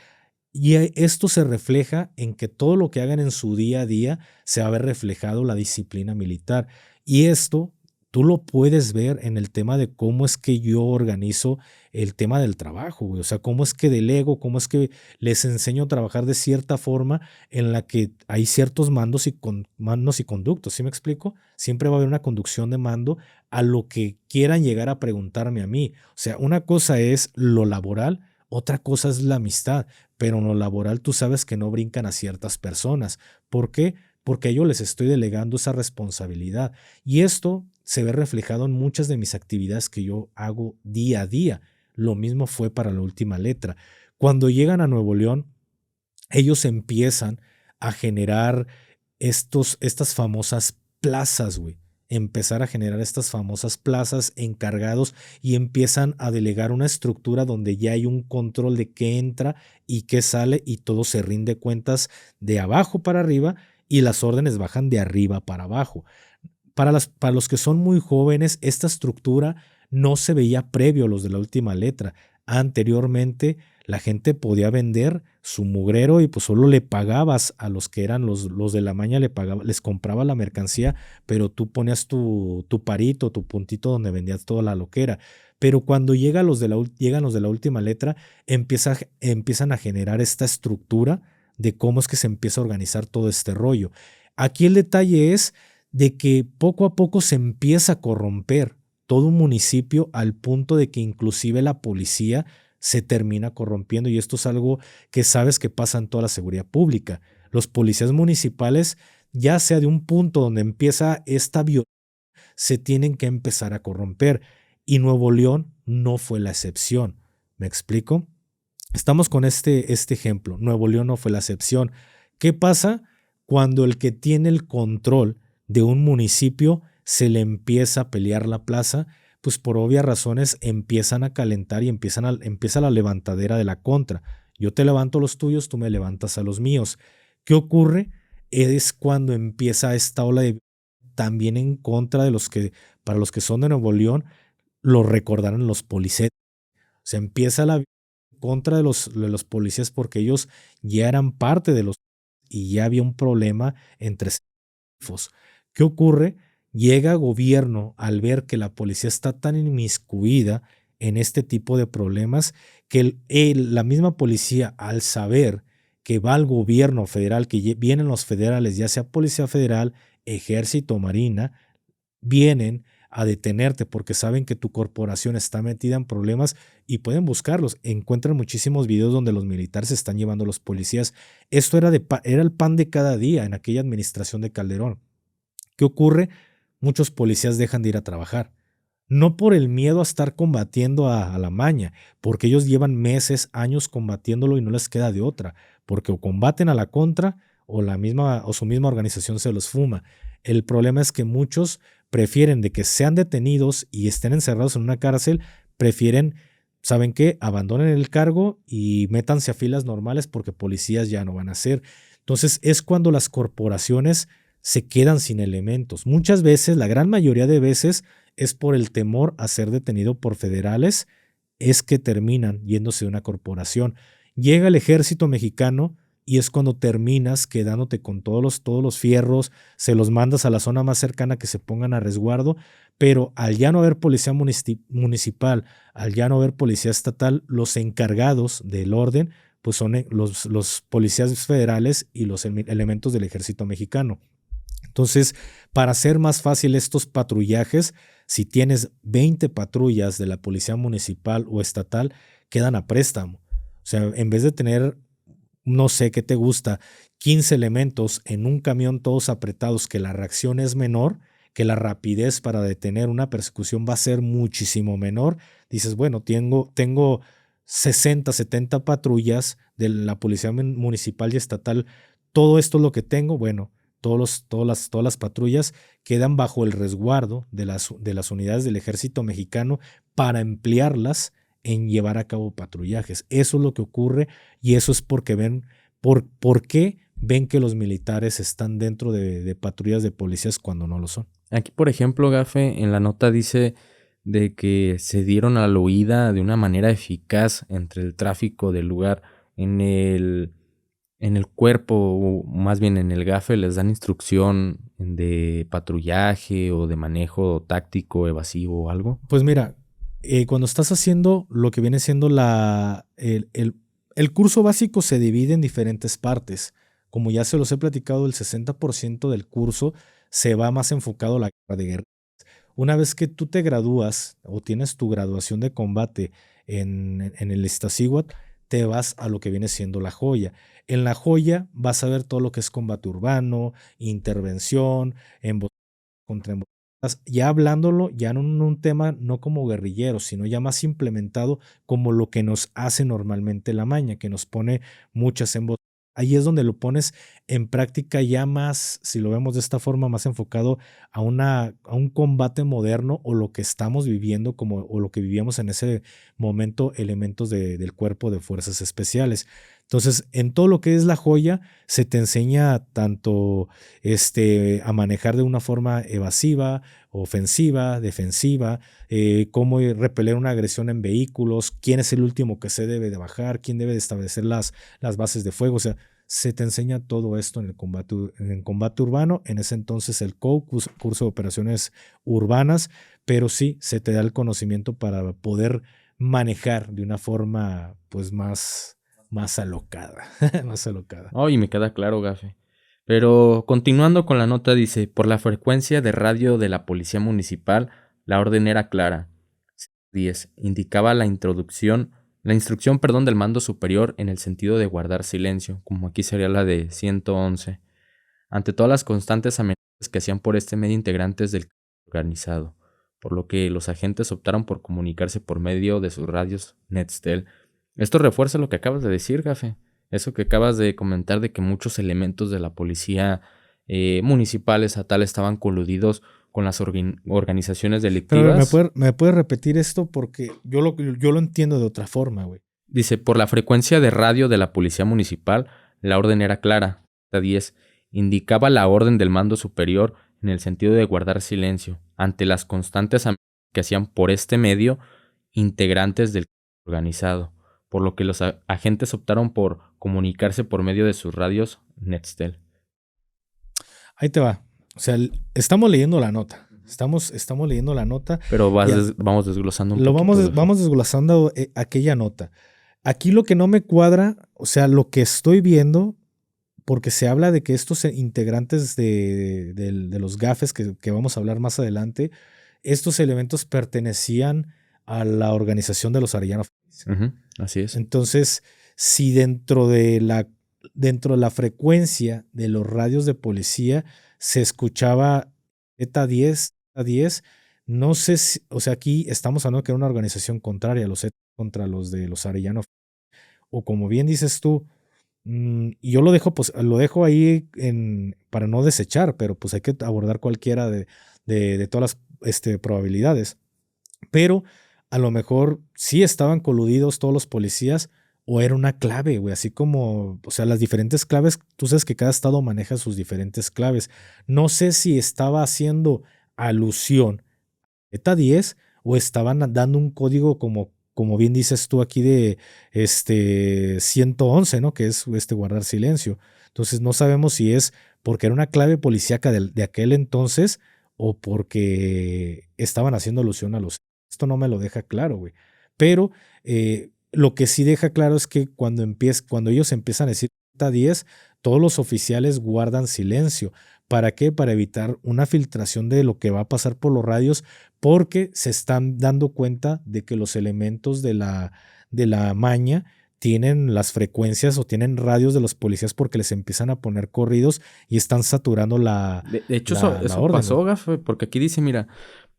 Y esto se refleja en que todo lo que hagan en su día a día se va a ver reflejado la disciplina militar. Y esto tú lo puedes ver en el tema de cómo es que yo organizo el tema del trabajo, güey. O sea, cómo es que delego, cómo es que les enseño a trabajar de cierta forma en la que hay ciertos mandos y conductos. ¿Sí me explico? Siempre va a haber una conducción de mando a lo que quieran llegar a preguntarme a mí. O sea, una cosa es lo laboral, otra cosa es la amistad, pero en lo laboral tú sabes que no brincan a ciertas personas. ¿Por qué? Porque yo les estoy delegando esa responsabilidad. Y esto se ve reflejado en muchas de mis actividades que yo hago día a día. Lo mismo fue para la última letra. Cuando llegan a Nuevo León, ellos empiezan a generar estas famosas plazas, güey. Empezar a generar estas famosas plazas encargados y empiezan a delegar una estructura donde ya hay un control de qué entra y qué sale y todo se rinde cuentas de abajo para arriba y las órdenes bajan de arriba para abajo. Para los que son muy jóvenes, esta estructura no se veía previo a los de la última letra. Anteriormente, la gente podía vender su mugrero y pues solo le pagabas a los que eran los de la maña, les compraba la mercancía, pero tú ponías tu parito, tu puntito donde vendías toda la loquera. pero cuando llegan los de la última letra, empiezan a generar esta estructura de cómo es que se empieza a organizar todo este rollo. Aquí el detalle es de que poco a poco se empieza a corromper todo un municipio al punto de que inclusive la policía se termina corrompiendo, y esto es algo que sabes que pasa en toda la seguridad pública. Los policías municipales, ya sea de un punto donde empieza esta violencia, se tienen que empezar a corromper, y Nuevo León no fue la excepción. ¿Me explico? Estamos con este ejemplo. Nuevo León no fue la excepción. ¿Qué pasa cuando el que tiene el control de un municipio se le empieza a pelear la plaza? Pues por obvias razones empiezan a calentar y empieza la levantadera de la contra. Yo te levanto los tuyos, tú me levantas a los míos. ¿Qué ocurre? Es cuando empieza esta ola de también en contra de los que, para los que son de Nuevo León, lo recordarán los policías. Se empieza la contra de los policías porque ellos ya eran parte de los y ya había un problema entre ellos. ¿Qué ocurre? Llega gobierno al ver que la policía está tan inmiscuida en este tipo de problemas que la misma policía, al saber que va al gobierno federal, que vienen los federales, ya sea Policía Federal, Ejército, Marina, vienen a detenerte porque saben que tu corporación está metida en problemas y pueden buscarlos. Encuentran muchísimos videos donde los militares se están llevando a los policías. Esto era el pan de cada día en aquella administración de Calderón. ¿Qué ocurre? Muchos policías dejan de ir a trabajar. No por el miedo a estar combatiendo a la maña, porque ellos llevan meses, años combatiéndolo y no les queda de otra, porque o combaten a la contra o su misma organización se los fuma. El problema es que muchos prefieren de que sean detenidos y estén encerrados en una cárcel, prefieren, ¿saben qué? Abandonen el cargo y métanse a filas normales porque policías ya no van a ser. Entonces es cuando las corporaciones se quedan sin elementos. Muchas veces, la gran mayoría de veces, es por el temor a ser detenido por federales, es que terminan yéndose de una corporación. Llega el ejército mexicano y es cuando terminas quedándote con todos los fierros, se los mandas a la zona más cercana que se pongan a resguardo, pero al ya no haber policía municipal, al ya no haber policía estatal, los encargados del orden pues son los policías federales y los elementos del ejército mexicano. Entonces, para hacer más fácil estos patrullajes, si tienes 20 patrullas de la policía municipal o estatal, quedan a préstamo. O sea, en vez de tener, no sé qué te gusta, 15 elementos en un camión todos apretados, que la reacción es menor, que la rapidez para detener una persecución va a ser muchísimo menor, dices, bueno, tengo 60, 70 patrullas de la policía municipal y estatal, todo esto es lo que tengo, bueno, todas las patrullas quedan bajo el resguardo de las unidades del ejército mexicano para emplearlas en llevar a cabo patrullajes. Eso es lo que ocurre y eso es porque ven, ¿por qué ven que los militares están dentro de patrullas de policías cuando no lo son? Aquí, por ejemplo, Gafe, en la nota dice de que se dieron a la huida de una manera eficaz entre el tráfico del lugar. En el cuerpo, o más bien en el GAFE, les dan instrucción de patrullaje o de manejo táctico, evasivo o algo. Pues mira, cuando estás haciendo lo que viene siendo el curso básico, se divide en diferentes partes. Como ya se los he platicado, el 60% del curso se va más enfocado a la guerra de guerra. Una vez que tú te gradúas o tienes tu graduación de combate en el Iztaccíhuatl, te vas a lo que viene siendo la joya. En la joya vas a ver todo lo que es combate urbano, intervención, contra emboscadas, ya hablándolo, ya en un tema no como guerrillero, sino ya más implementado como lo que nos hace normalmente la maña, que nos pone muchas emboscadas. Ahí es donde lo pones en práctica ya más, si lo vemos de esta forma, más enfocado a un combate moderno o lo que estamos viviendo o lo que vivíamos en ese momento, elementos del cuerpo de fuerzas especiales. Entonces, en todo lo que es la joya, se te enseña tanto a manejar de una forma evasiva, ofensiva, defensiva, cómo repeler una agresión en vehículos, quién es el último que se debe de bajar, quién debe de establecer las bases de fuego. O sea, se te enseña todo esto en el combate urbano. En ese entonces el COU, curso de operaciones urbanas, pero sí se te da el conocimiento para poder manejar de una forma pues más alocada, más alocada. Oh, y me queda claro, Gafe. Pero continuando con la nota, dice, por la frecuencia de radio de la Policía Municipal, la orden era clara. 10. Indicaba la instrucción, perdón, del mando superior en el sentido de guardar silencio, como aquí sería la de 111, ante todas las constantes amenazas que hacían por este medio integrantes del crimen organizado, por lo que los agentes optaron por comunicarse por medio de sus radios Nextel. Esto refuerza lo que acabas de decir, Gafe. Eso que acabas de comentar de que muchos elementos de la policía municipal, estatal, estaban coludidos con las organizaciones Pero delictivas. me puedes repetir esto porque yo lo entiendo de otra forma, güey. Dice, por la frecuencia de radio de la policía municipal, la orden era clara. 10. Indicaba la orden del mando superior en el sentido de guardar silencio ante las constantes amenazas que hacían por este medio integrantes del crimen organizado, por lo que los agentes optaron por comunicarse por medio de sus radios Nextel. Ahí te va. O sea, estamos leyendo la nota. Estamos leyendo la nota. Pero vamos desglosando un poquito. Vamos desglosando aquella nota. Aquí lo que no me cuadra, o sea, lo que estoy viendo, porque se habla de que estos integrantes de los GAFES, que vamos a hablar más adelante, estos elementos pertenecían a la organización de los Arellano. Así es. Entonces, si dentro de la frecuencia de los radios de policía se escuchaba ETA 10, no sé si, o sea, aquí estamos hablando que era una organización contraria a los ETA contra los de los Arellano. O como bien dices tú, y yo lo dejo ahí para no desechar, pero pues hay que abordar cualquiera de todas las probabilidades. Pero a lo mejor sí estaban coludidos todos los policías o era una clave, güey, así como, o sea, las diferentes claves, tú sabes que cada estado maneja sus diferentes claves. No sé si estaba haciendo alusión a ETA 10 o estaban dando un código como bien dices tú aquí de 111, ¿no? Que es guardar silencio. Entonces no sabemos si es porque era una clave policíaca de aquel entonces o porque estaban haciendo alusión a los... Esto no me lo deja claro, güey. Pero lo que sí deja claro es que cuando ellos empiezan a decir ETA 10, todos los oficiales guardan silencio. ¿Para qué? Para evitar una filtración de lo que va a pasar por los radios, porque se están dando cuenta de que los elementos de la maña tienen las frecuencias o tienen radios de los policías porque les empiezan a poner corridos y están saturando De hecho, la eso orden, pasó, ¿no? Gafe, porque aquí dice, mira,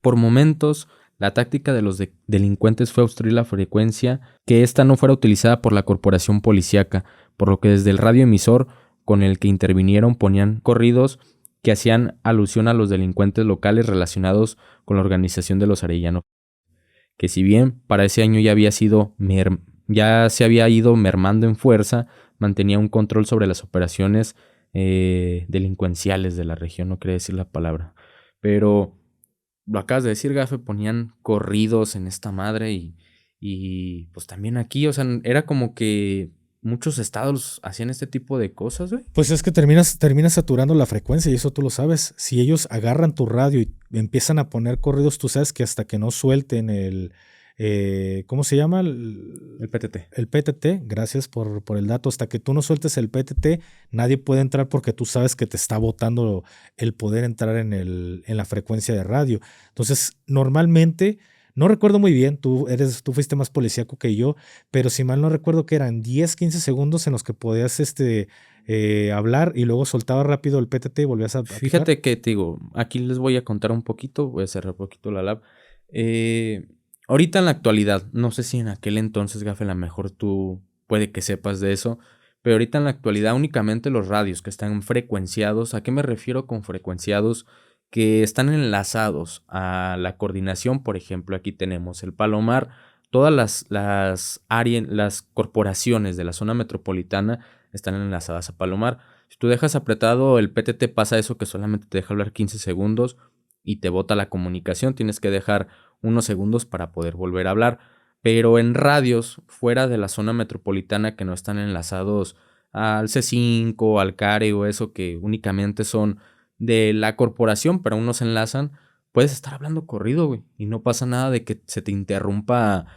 por momentos la táctica de los delincuentes fue obstruir la frecuencia, que ésta no fuera utilizada por la corporación policíaca, por lo que desde el radio emisor con el que intervinieron ponían corridos que hacían alusión a los delincuentes locales relacionados con la organización de los Arellano, que si bien para ese año ya se había ido mermando en fuerza, mantenía un control sobre las operaciones delincuenciales de la región, no quería decir la palabra, pero lo acabas de decir, Gafe, ponían corridos en esta madre y pues también aquí, o sea, era como que muchos estados hacían este tipo de cosas, güey. Pues es que terminas saturando la frecuencia y eso tú lo sabes. Si ellos agarran tu radio y empiezan a poner corridos, tú sabes que hasta que no suelten ¿cómo se llama? El PTT. El PTT, gracias por el dato. Hasta que tú no sueltes el PTT, nadie puede entrar porque tú sabes que te está botando el poder entrar en la frecuencia de radio. Entonces, normalmente, no recuerdo muy bien, tú fuiste más policíaco que yo, pero si mal no recuerdo que eran 10, 15 segundos en los que podías hablar y luego soltabas rápido el PTT y volvías a Fíjate que te digo, aquí les voy a contar un poquito, voy a cerrar un poquito la lab. Ahorita en la actualidad, no sé si en aquel entonces, Gafe, a lo mejor tú puede que sepas de eso, pero ahorita en la actualidad únicamente los radios que están frecuenciados, ¿a qué me refiero con frecuenciados? Que están enlazados a la coordinación, por ejemplo, aquí tenemos el Palomar, todas las corporaciones de la zona metropolitana están enlazadas a Palomar. Si tú dejas apretado el PTT, pasa eso que solamente te deja hablar 15 segundos y te bota la comunicación, tienes que dejar unos segundos para poder volver a hablar. Pero en radios fuera de la zona metropolitana que no están enlazados al C5, al CARE o eso que únicamente son de la corporación, pero aún no se enlazan, puedes estar hablando corrido, güey, y no pasa nada de que se te interrumpa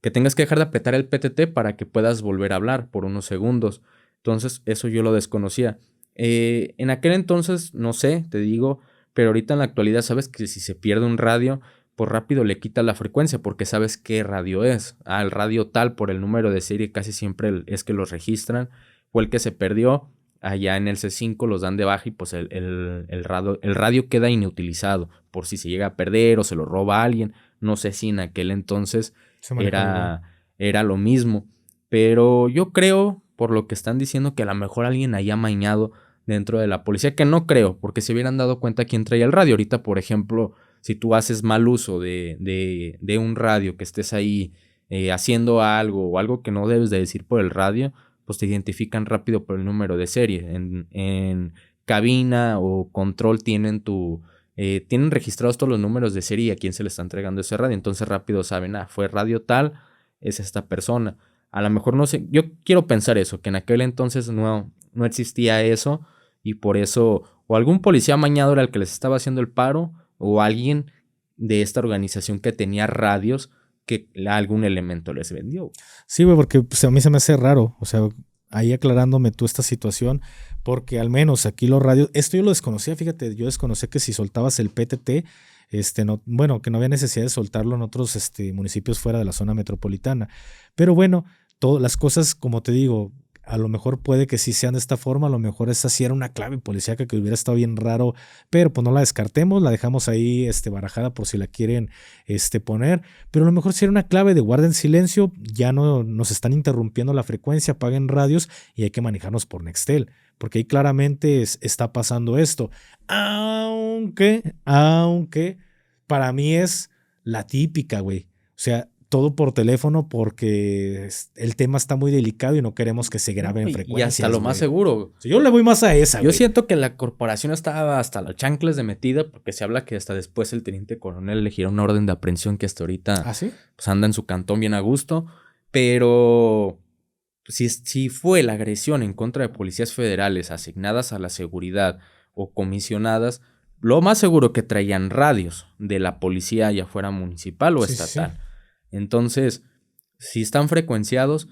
que tengas que dejar de apretar el PTT para que puedas volver a hablar por unos segundos. Entonces, eso yo lo desconocía. En aquel entonces, no sé, te digo, pero ahorita en la actualidad sabes que si se pierde un radio, pues rápido le quitas la frecuencia porque sabes qué radio es. El radio tal por el número de serie casi siempre es que los registran. Fue el que se perdió. Allá en el C5 los dan de baja y pues el radio queda inutilizado por si se llega a perder o se lo roba a alguien. No sé si en aquel entonces era lo mismo. Pero yo creo, por lo que están diciendo, que a lo mejor alguien haya amañado dentro de la policía, que no creo, porque se hubieran dado cuenta quién traía el radio. Ahorita, por ejemplo, si tú haces mal uso de un radio, que estés ahí haciendo algo o algo que no debes de decir por el radio, pues te identifican rápido por el número de serie. En cabina o control tienen tienen registrados todos los números de serie y a quién se le está entregando ese radio. Entonces rápido saben, fue radio tal, es esta persona. A lo mejor no sé, yo quiero pensar eso, que en aquel entonces no existía eso y por eso o algún policía amañado era el que les estaba haciendo el paro o alguien de esta organización que tenía radios que algún elemento les vendió. Sí, güey, porque pues, a mí se me hace raro, o sea, ahí aclarándome tú esta situación, porque al menos aquí los radios, esto yo lo desconocía, fíjate, yo desconocía que si soltabas el PTT, no, bueno, que no había necesidad de soltarlo en otros municipios fuera de la zona metropolitana, pero bueno, todas las cosas, como te digo, a lo mejor puede que sí sean de esta forma, a lo mejor esa sí era una clave policíaca que hubiera estado bien raro, pero pues no la descartemos, la dejamos ahí barajada por si la quieren poner, pero a lo mejor si era una clave de guarden silencio, ya no nos están interrumpiendo la frecuencia, apaguen radios y hay que manejarnos por Nextel, porque ahí claramente está pasando esto, aunque para mí es la típica, güey, o sea, todo por teléfono porque el tema está muy delicado y no queremos que se grabe en frecuencias. Y hasta lo más seguro. Yo le voy más a esa, Yo siento que la corporación estaba hasta las chanclas de metida porque se habla que hasta después el teniente coronel le giró una orden de aprehensión que hasta ahorita pues anda en su cantón bien a gusto. Pero si fue la agresión en contra de policías federales asignadas a la seguridad o comisionadas, lo más seguro que traían radios de la policía ya fuera municipal o estatal. Sí. Entonces, si están frecuenciados,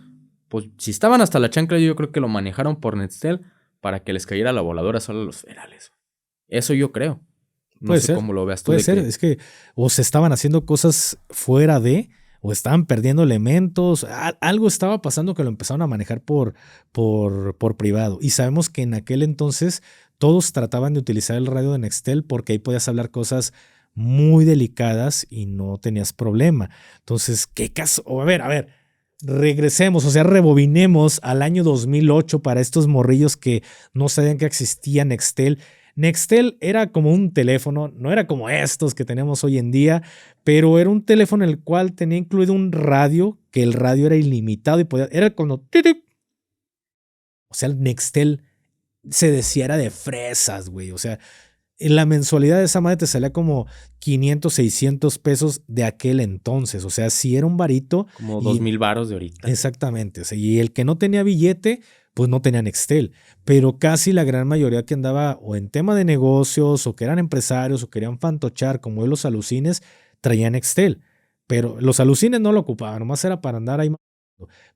pues si estaban hasta la chancla, yo creo que lo manejaron por Nextel para que les cayera la voladora solo a los federales. Eso yo creo. No sé cómo lo veas tú. Puede ser, es que o se estaban haciendo cosas fuera de, o estaban perdiendo elementos, algo estaba pasando que lo empezaron a manejar por privado. Y sabemos que en aquel entonces todos trataban de utilizar el radio de Nextel porque ahí podías hablar cosas muy delicadas y no tenías problema. Entonces, ¿qué caso? A ver, regresemos, o sea, rebobinemos al año 2008 para estos morrillos que no sabían que existía Nextel. Nextel era como un teléfono, no era como estos que tenemos hoy en día, pero era un teléfono en el cual tenía incluido un radio, que el radio era ilimitado y era cuando... O sea, el Nextel se decía era de fresas, güey, o sea... En la mensualidad de esa madre te salía como 500, 600 pesos de aquel entonces. O sea, si era un varito. Como 2,000 varos de ahorita. Exactamente. O sea, y el que no tenía billete, pues no tenía Nextel. Pero casi la gran mayoría que andaba o en tema de negocios, o que eran empresarios, o querían fantochar, como los alucines, traían Nextel. Pero los alucines no lo ocupaban, nomás era para andar ahí.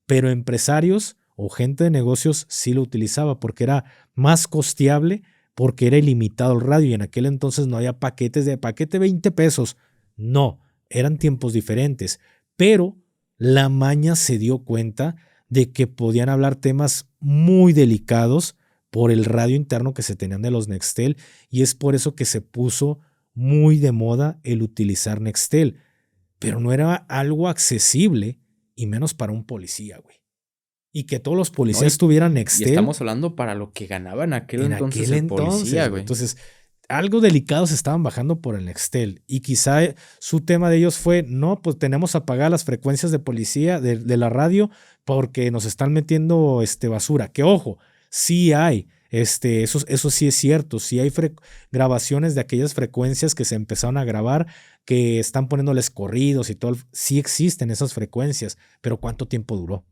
Pero empresarios o gente de negocios sí lo utilizaba porque era más costeable, porque era ilimitado el radio y en aquel entonces no había paquetes de paquete 20 pesos. No, eran tiempos diferentes. Pero la maña se dio cuenta de que podían hablar temas muy delicados por el radio interno que se tenían de los Nextel y es por eso que se puso muy de moda el utilizar Nextel. Pero no era algo accesible y menos para un policía, güey. Y que todos los policías tuvieran Nextel. Y estamos hablando para lo que ganaba en aquel entonces el policía, güey. Entonces, algo delicado se estaban bajando por el Nextel. Y quizá su tema de ellos fue, no, pues tenemos que apagar las frecuencias de policía, de la radio, porque nos están metiendo basura. Que ojo, sí hay. Eso sí es cierto. Sí hay grabaciones de aquellas frecuencias que se empezaron a grabar, que están poniéndoles corridos y todo. Sí existen esas frecuencias, pero ¿cuánto tiempo duró?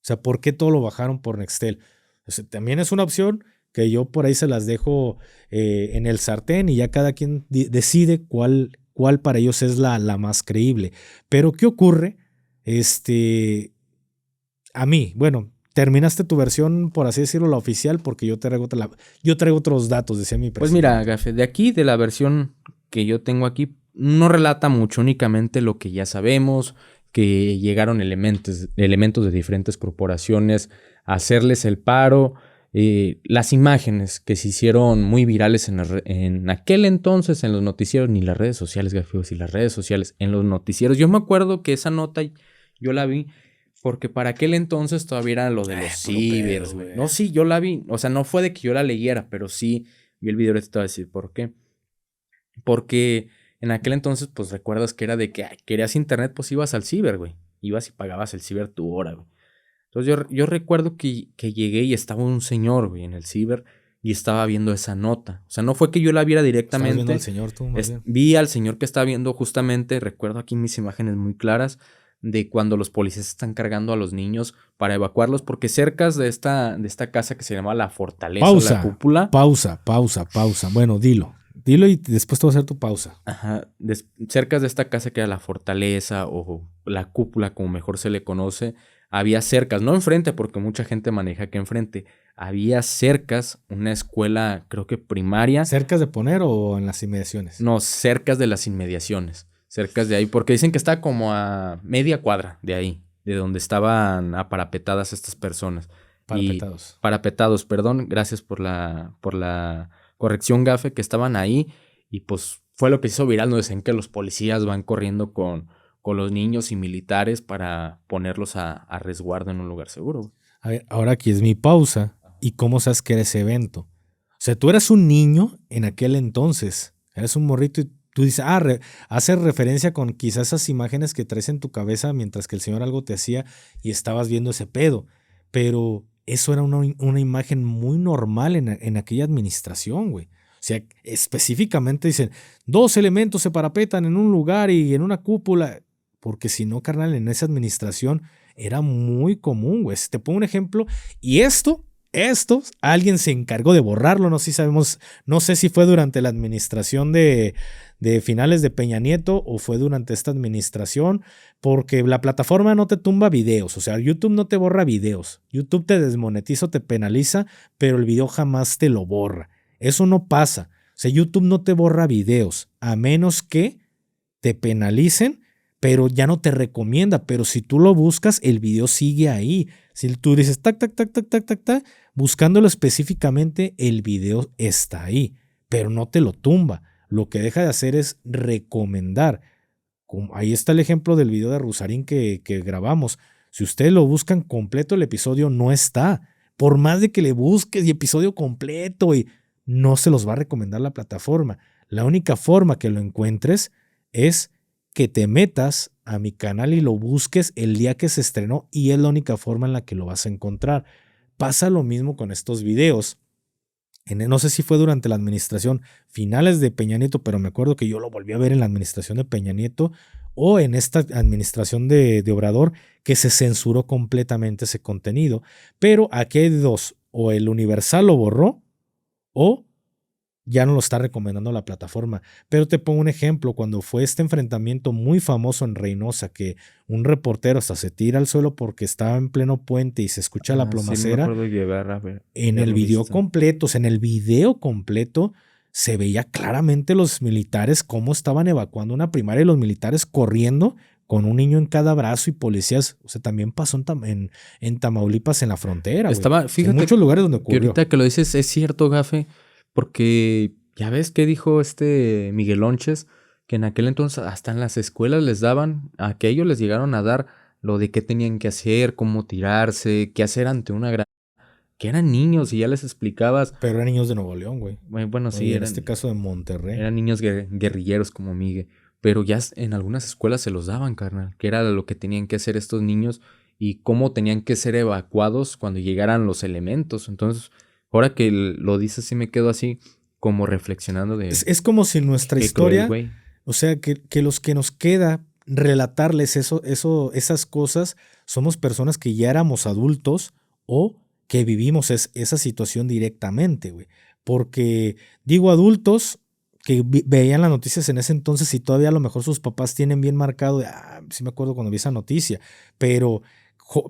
O sea, ¿por qué todo lo bajaron por Nextel? O sea, también es una opción que yo por ahí se las dejo en el sartén y ya cada quien decide cuál para ellos es la más creíble. Pero ¿qué ocurre? A mí, bueno, terminaste tu versión, por así decirlo, la oficial, porque yo traigo otros datos, decía mi Pues presidente. mira, Gafe, de aquí, de la versión que yo tengo aquí, no relata mucho, únicamente lo que ya sabemos, que llegaron elementos de diferentes corporaciones a hacerles el paro, las imágenes que se hicieron muy virales en aquel entonces en los noticieros, ni las redes sociales, Gafe, si las redes sociales, en los noticieros. Yo me acuerdo que esa nota yo la vi porque para aquel entonces todavía era lo de los Puro pedo, cibers, güey. güey. No, sí, yo la vi, o sea, no fue de que yo la leyera, pero sí vi el video y te voy a decir por qué. Porque en aquel entonces, pues recuerdas que era de que querías internet, pues ibas al ciber, güey. Ibas y pagabas el ciber tu hora, güey. Entonces yo recuerdo que llegué y estaba un señor, güey, en el ciber y estaba viendo esa nota. O sea, no fue que yo la viera Estabas viendo directamente. al señor tú, más bien. Vi al señor que estaba viendo justamente, recuerdo aquí mis imágenes muy claras, de cuando los policías están cargando a los niños para evacuarlos, porque cerca de esta casa que se llama La Fortaleza, la cúpula. Pausa. Bueno, dilo y después te voy a hacer tu pausa. Ajá, cerca de esta casa que era La Fortaleza o la cúpula, como mejor se le conoce, había cercas, no enfrente, porque mucha gente maneja que enfrente, había cercas, una escuela, creo que primaria. ¿Cercas de poner o en las inmediaciones? No, cercas de las inmediaciones, cercas de ahí, porque dicen que está como a media cuadra de ahí, de donde estaban aparapetadas estas personas. Parapetados. Parapetados, perdón, gracias por la corrección, Gafe, que estaban ahí y pues fue lo que se hizo viral, no dicen que los policías van corriendo con los niños y militares para ponerlos a resguardo en un lugar seguro, güey. A ver, ahora aquí es mi pausa. ¿Y cómo sabes que era ese evento? O sea, tú eras un niño en aquel entonces. Eres un morrito y tú dices, hace referencia con quizás esas imágenes que traes en tu cabeza mientras que el señor algo te hacía y estabas viendo ese pedo. Pero eso era una imagen muy normal en aquella administración, güey. O sea, específicamente dicen, 2 elementos se parapetan en un lugar y en una cúpula. Porque si no, carnal, en esa administración era muy común, güey. Te pongo un ejemplo. Y esto, alguien se encargó de borrarlo. No sé si sabemos, no sé si fue durante la administración de finales de Peña Nieto o fue durante esta administración, porque la plataforma no te tumba videos. O sea, YouTube no te borra videos. YouTube te desmonetiza o te penaliza, pero el video jamás te lo borra. Eso no pasa. O sea, YouTube no te borra videos, a menos que te penalicen, pero ya no te recomienda. Pero si tú lo buscas, el video sigue ahí. Si tú dices tac, buscándolo específicamente, el video está ahí, pero no te lo tumba. Lo que deja de hacer es recomendar. Ahí está el ejemplo del video de Rusarín que grabamos. Si ustedes lo buscan completo, el episodio no está. Por más de que le busques y episodio completo, y no se los va a recomendar la plataforma. La única forma que lo encuentres es que te metas a mi canal y lo busques el día que se estrenó, y es la única forma en la que lo vas a encontrar. Pasa lo mismo con estos videos. No sé si fue durante la administración finales de Peña Nieto, pero me acuerdo que yo lo volví a ver en la administración de Peña Nieto o en esta administración de Obrador, que se censuró completamente ese contenido. Pero aquí hay dos: o el Universal lo borró o ya no lo está recomendando la plataforma. Pero te pongo un ejemplo: cuando fue este enfrentamiento muy famoso en Reynosa, que un reportero hasta se tira al suelo porque estaba en pleno puente y se escucha la plomacera, en el video completo, o sea, en el video completo se veía claramente los militares cómo estaban evacuando una primaria y los militares corriendo con un niño en cada brazo y policías. O sea, también pasó en Tamaulipas, en la frontera. Fíjate, en muchos lugares donde ocurrió. Que ahorita que lo dices es cierto, Gafe, porque ya ves que dijo Miguel Lonches, que en aquel entonces hasta en las escuelas les daban, a aquellos les llegaron a dar lo de qué tenían que hacer, cómo tirarse, qué hacer ante una gran... Que eran niños y ya les explicabas. Pero eran niños de Nuevo León, güey. Bueno, sí. En este caso de Monterrey. Eran niños guerrilleros como Miguel. Pero ya en algunas escuelas se los daban, carnal. Que era lo que tenían que hacer estos niños y cómo tenían que ser evacuados cuando llegaran los elementos. Entonces, ahora que lo dices, sí me quedo así como reflexionando de... Es como si nuestra historia... Cruel, o sea, que los que nos queda relatarles esas cosas, somos personas que ya éramos adultos o que vivimos esa situación directamente, güey. Porque digo adultos que veían las noticias en ese entonces y todavía a lo mejor sus papás tienen bien marcado, sí me acuerdo cuando vi esa noticia, pero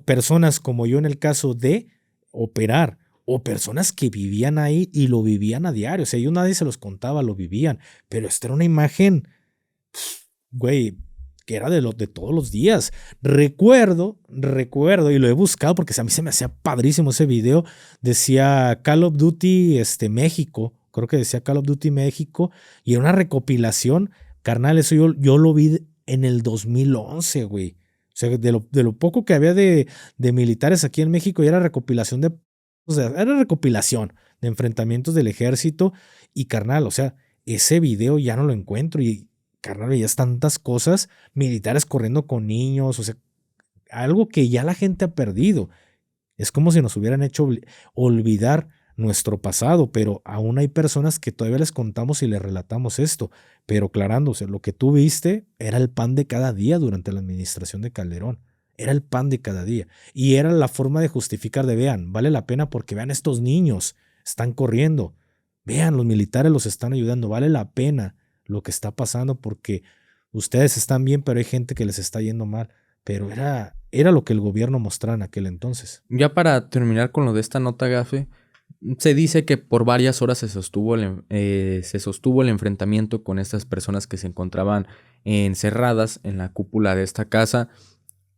personas como yo en el caso de operar, o personas que vivían ahí y lo vivían a diario, o sea, ellos nadie se los contaba, lo vivían, pero esta era una imagen, güey, que era de todos los días. Recuerdo, y lo he buscado porque a mí se me hacía padrísimo ese video, decía Call of Duty México, creo que decía Call of Duty México, y era una recopilación, carnal, eso yo lo vi en el 2011, güey. O sea, de lo poco que había de militares aquí en México, y era recopilación o sea, era recopilación de enfrentamientos del ejército, y carnal, o sea, ese video ya no lo encuentro, y carnal, veías tantas cosas, militares corriendo con niños, o sea, algo que ya la gente ha perdido. Es como si nos hubieran hecho olvidar nuestro pasado, pero aún hay personas que todavía les contamos y les relatamos esto, pero aclarándose, lo que tú viste era el pan de cada día durante la administración de Calderón, era el pan de cada día, y era la forma de justificar de, vean, vale la pena porque vean estos niños, están corriendo, vean, los militares los están ayudando, vale la pena lo que está pasando porque ustedes están bien, pero hay gente que les está yendo mal, pero era lo que el gobierno mostraba en aquel entonces. Ya para terminar con lo de esta nota, Gafe, se dice que por varias horas se sostuvo el enfrentamiento con estas personas que se encontraban encerradas en la cúpula de esta casa,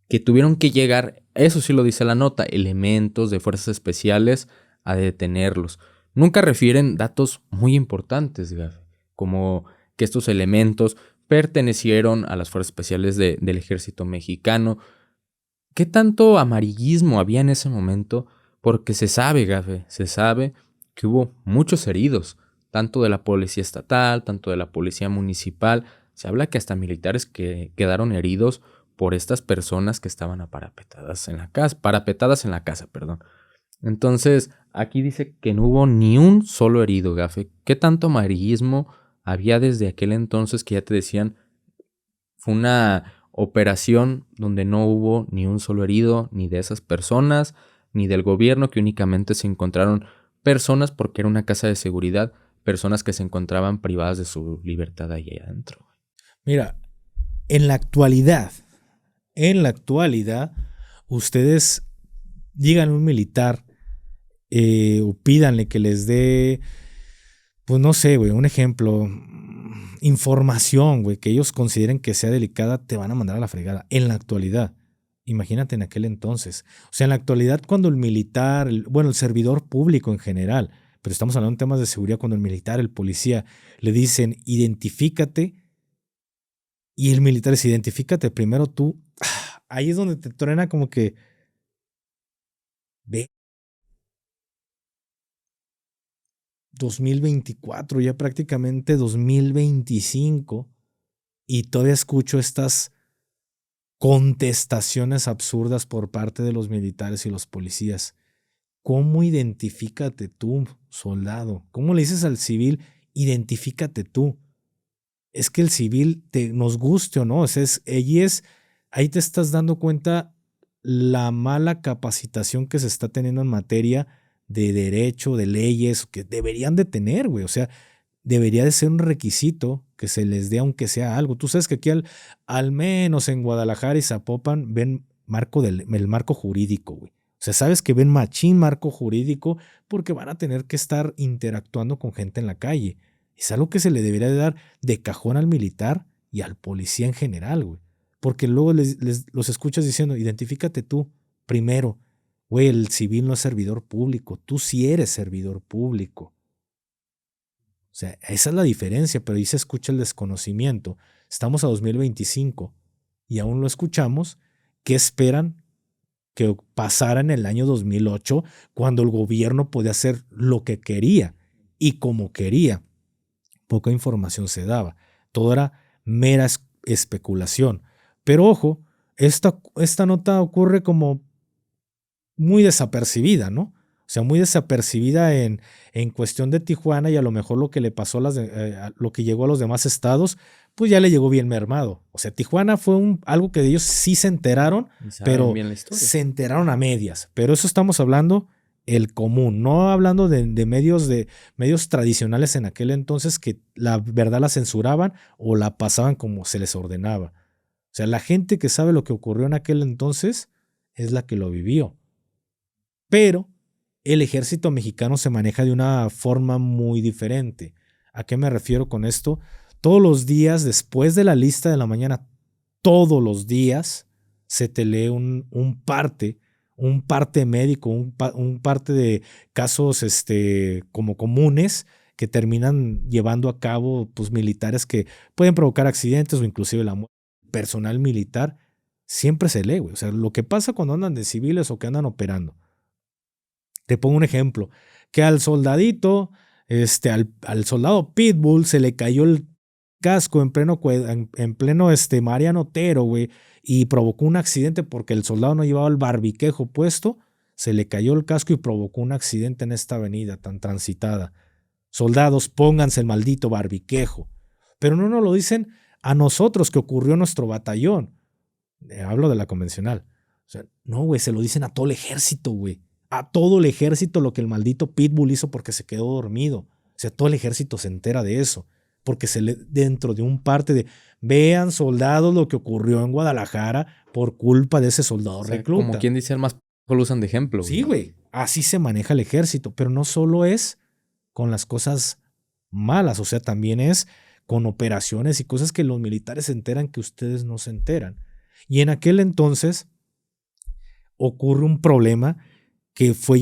que tuvieron que llegar, eso sí lo dice la nota, elementos de fuerzas especiales a detenerlos. Nunca refieren datos muy importantes, Gafe, como que estos elementos pertenecieron a las fuerzas especiales del ejército mexicano. ¿Qué tanto amarillismo había en ese momento? Porque se sabe, Gafe, se sabe que hubo muchos heridos, tanto de la policía estatal, tanto de la policía municipal. Se habla que hasta militares que quedaron heridos por estas personas que estaban parapetadas en la casa, perdón. Entonces, aquí dice que no hubo ni un solo herido, Gafe. ¿Qué tanto amarillismo había desde aquel entonces que ya te decían fue una operación donde no hubo ni un solo herido, ni de esas personas, ni del gobierno, que únicamente se encontraron personas, porque era una casa de seguridad, personas que se encontraban privadas de su libertad ahí adentro? Mira, en la actualidad, ustedes digan a un militar o pídanle que les dé, pues no sé, güey, un ejemplo, información, güey, que ellos consideren que sea delicada, te van a mandar a la fregada. En la actualidad, imagínate en aquel entonces. O sea, en la actualidad cuando el militar, el servidor público en general, pero estamos hablando de temas de seguridad, cuando el militar, el policía, le dicen, identifícate, y el militar dice, identifícate primero tú, ahí es donde te truena como que, ve, 2024, ya prácticamente 2025, y todavía escucho estas contestaciones absurdas por parte de los militares y los policías. ¿Cómo identifícate tú, soldado? ¿Cómo le dices al civil, identifícate tú? Es que el civil, nos guste o no, ahí te estás dando cuenta la mala capacitación que se está teniendo en materia de derecho, de leyes, que deberían de tener, güey. O sea, debería de ser un requisito que se les dé aunque sea algo. Tú sabes que aquí al menos en Guadalajara y Zapopan ven el marco jurídico, güey. O sea, sabes que ven machín marco jurídico porque van a tener que estar interactuando con gente en la calle. Es algo que se le debería de dar de cajón al militar y al policía en general, güey. Porque luego los escuchas diciendo, identifícate tú primero. Güey, el civil no es servidor público, tú sí eres servidor público. O sea, esa es la diferencia, pero ahí se escucha el desconocimiento. Estamos a 2025 y aún lo escuchamos. ¿Qué esperan que pasara en el año 2008 cuando el gobierno podía hacer lo que quería y como quería? Poca información se daba. Todo era mera especulación. Pero ojo, esta nota ocurre como muy desapercibida, ¿no? O sea, muy desapercibida en cuestión de Tijuana, y a lo mejor lo que le pasó lo que llegó a los demás estados, pues ya le llegó bien mermado. O sea, Tijuana fue algo que ellos sí se enteraron, pero bien la historia. se enteraron a medias. Pero eso estamos hablando el común, no hablando de medios tradicionales en aquel entonces que la verdad la censuraban o la pasaban como se les ordenaba. O sea, la gente que sabe lo que ocurrió en aquel entonces es la que lo vivió. Pero el ejército mexicano se maneja de una forma muy diferente. ¿A qué me refiero con esto? Todos los días, después de la lista de la mañana, todos los días se te lee un parte médico, un parte de casos como comunes que terminan llevando a cabo pues, militares que pueden provocar accidentes o inclusive la muerte. Personal militar siempre se lee, güey. O sea, lo que pasa cuando andan de civiles o que andan operando. Te pongo un ejemplo, que al soldadito, al soldado Pitbull se le cayó el casco en pleno Mariano Otero, güey, y provocó un accidente porque el soldado no llevaba el barbiquejo puesto, se le cayó el casco y provocó un accidente en esta avenida tan transitada. Soldados, pónganse el maldito barbiquejo. Pero no nos lo dicen a nosotros que ocurrió en nuestro batallón. Hablo de la convencional. O sea, no, güey, se lo dicen a todo el ejército, güey. A todo el ejército lo que el maldito Pitbull hizo porque se quedó dormido. O sea, todo el ejército se entera de eso. Porque dentro de un parte de, vean soldados lo que ocurrió en Guadalajara por culpa de ese soldado recluta. Como quien dice, al más lo usan de ejemplo. Sí, güey. Así se maneja el ejército. Pero no solo es con las cosas malas. O sea, también es con operaciones y cosas que los militares se enteran que ustedes no se enteran. Y en aquel entonces ocurre un problema que fue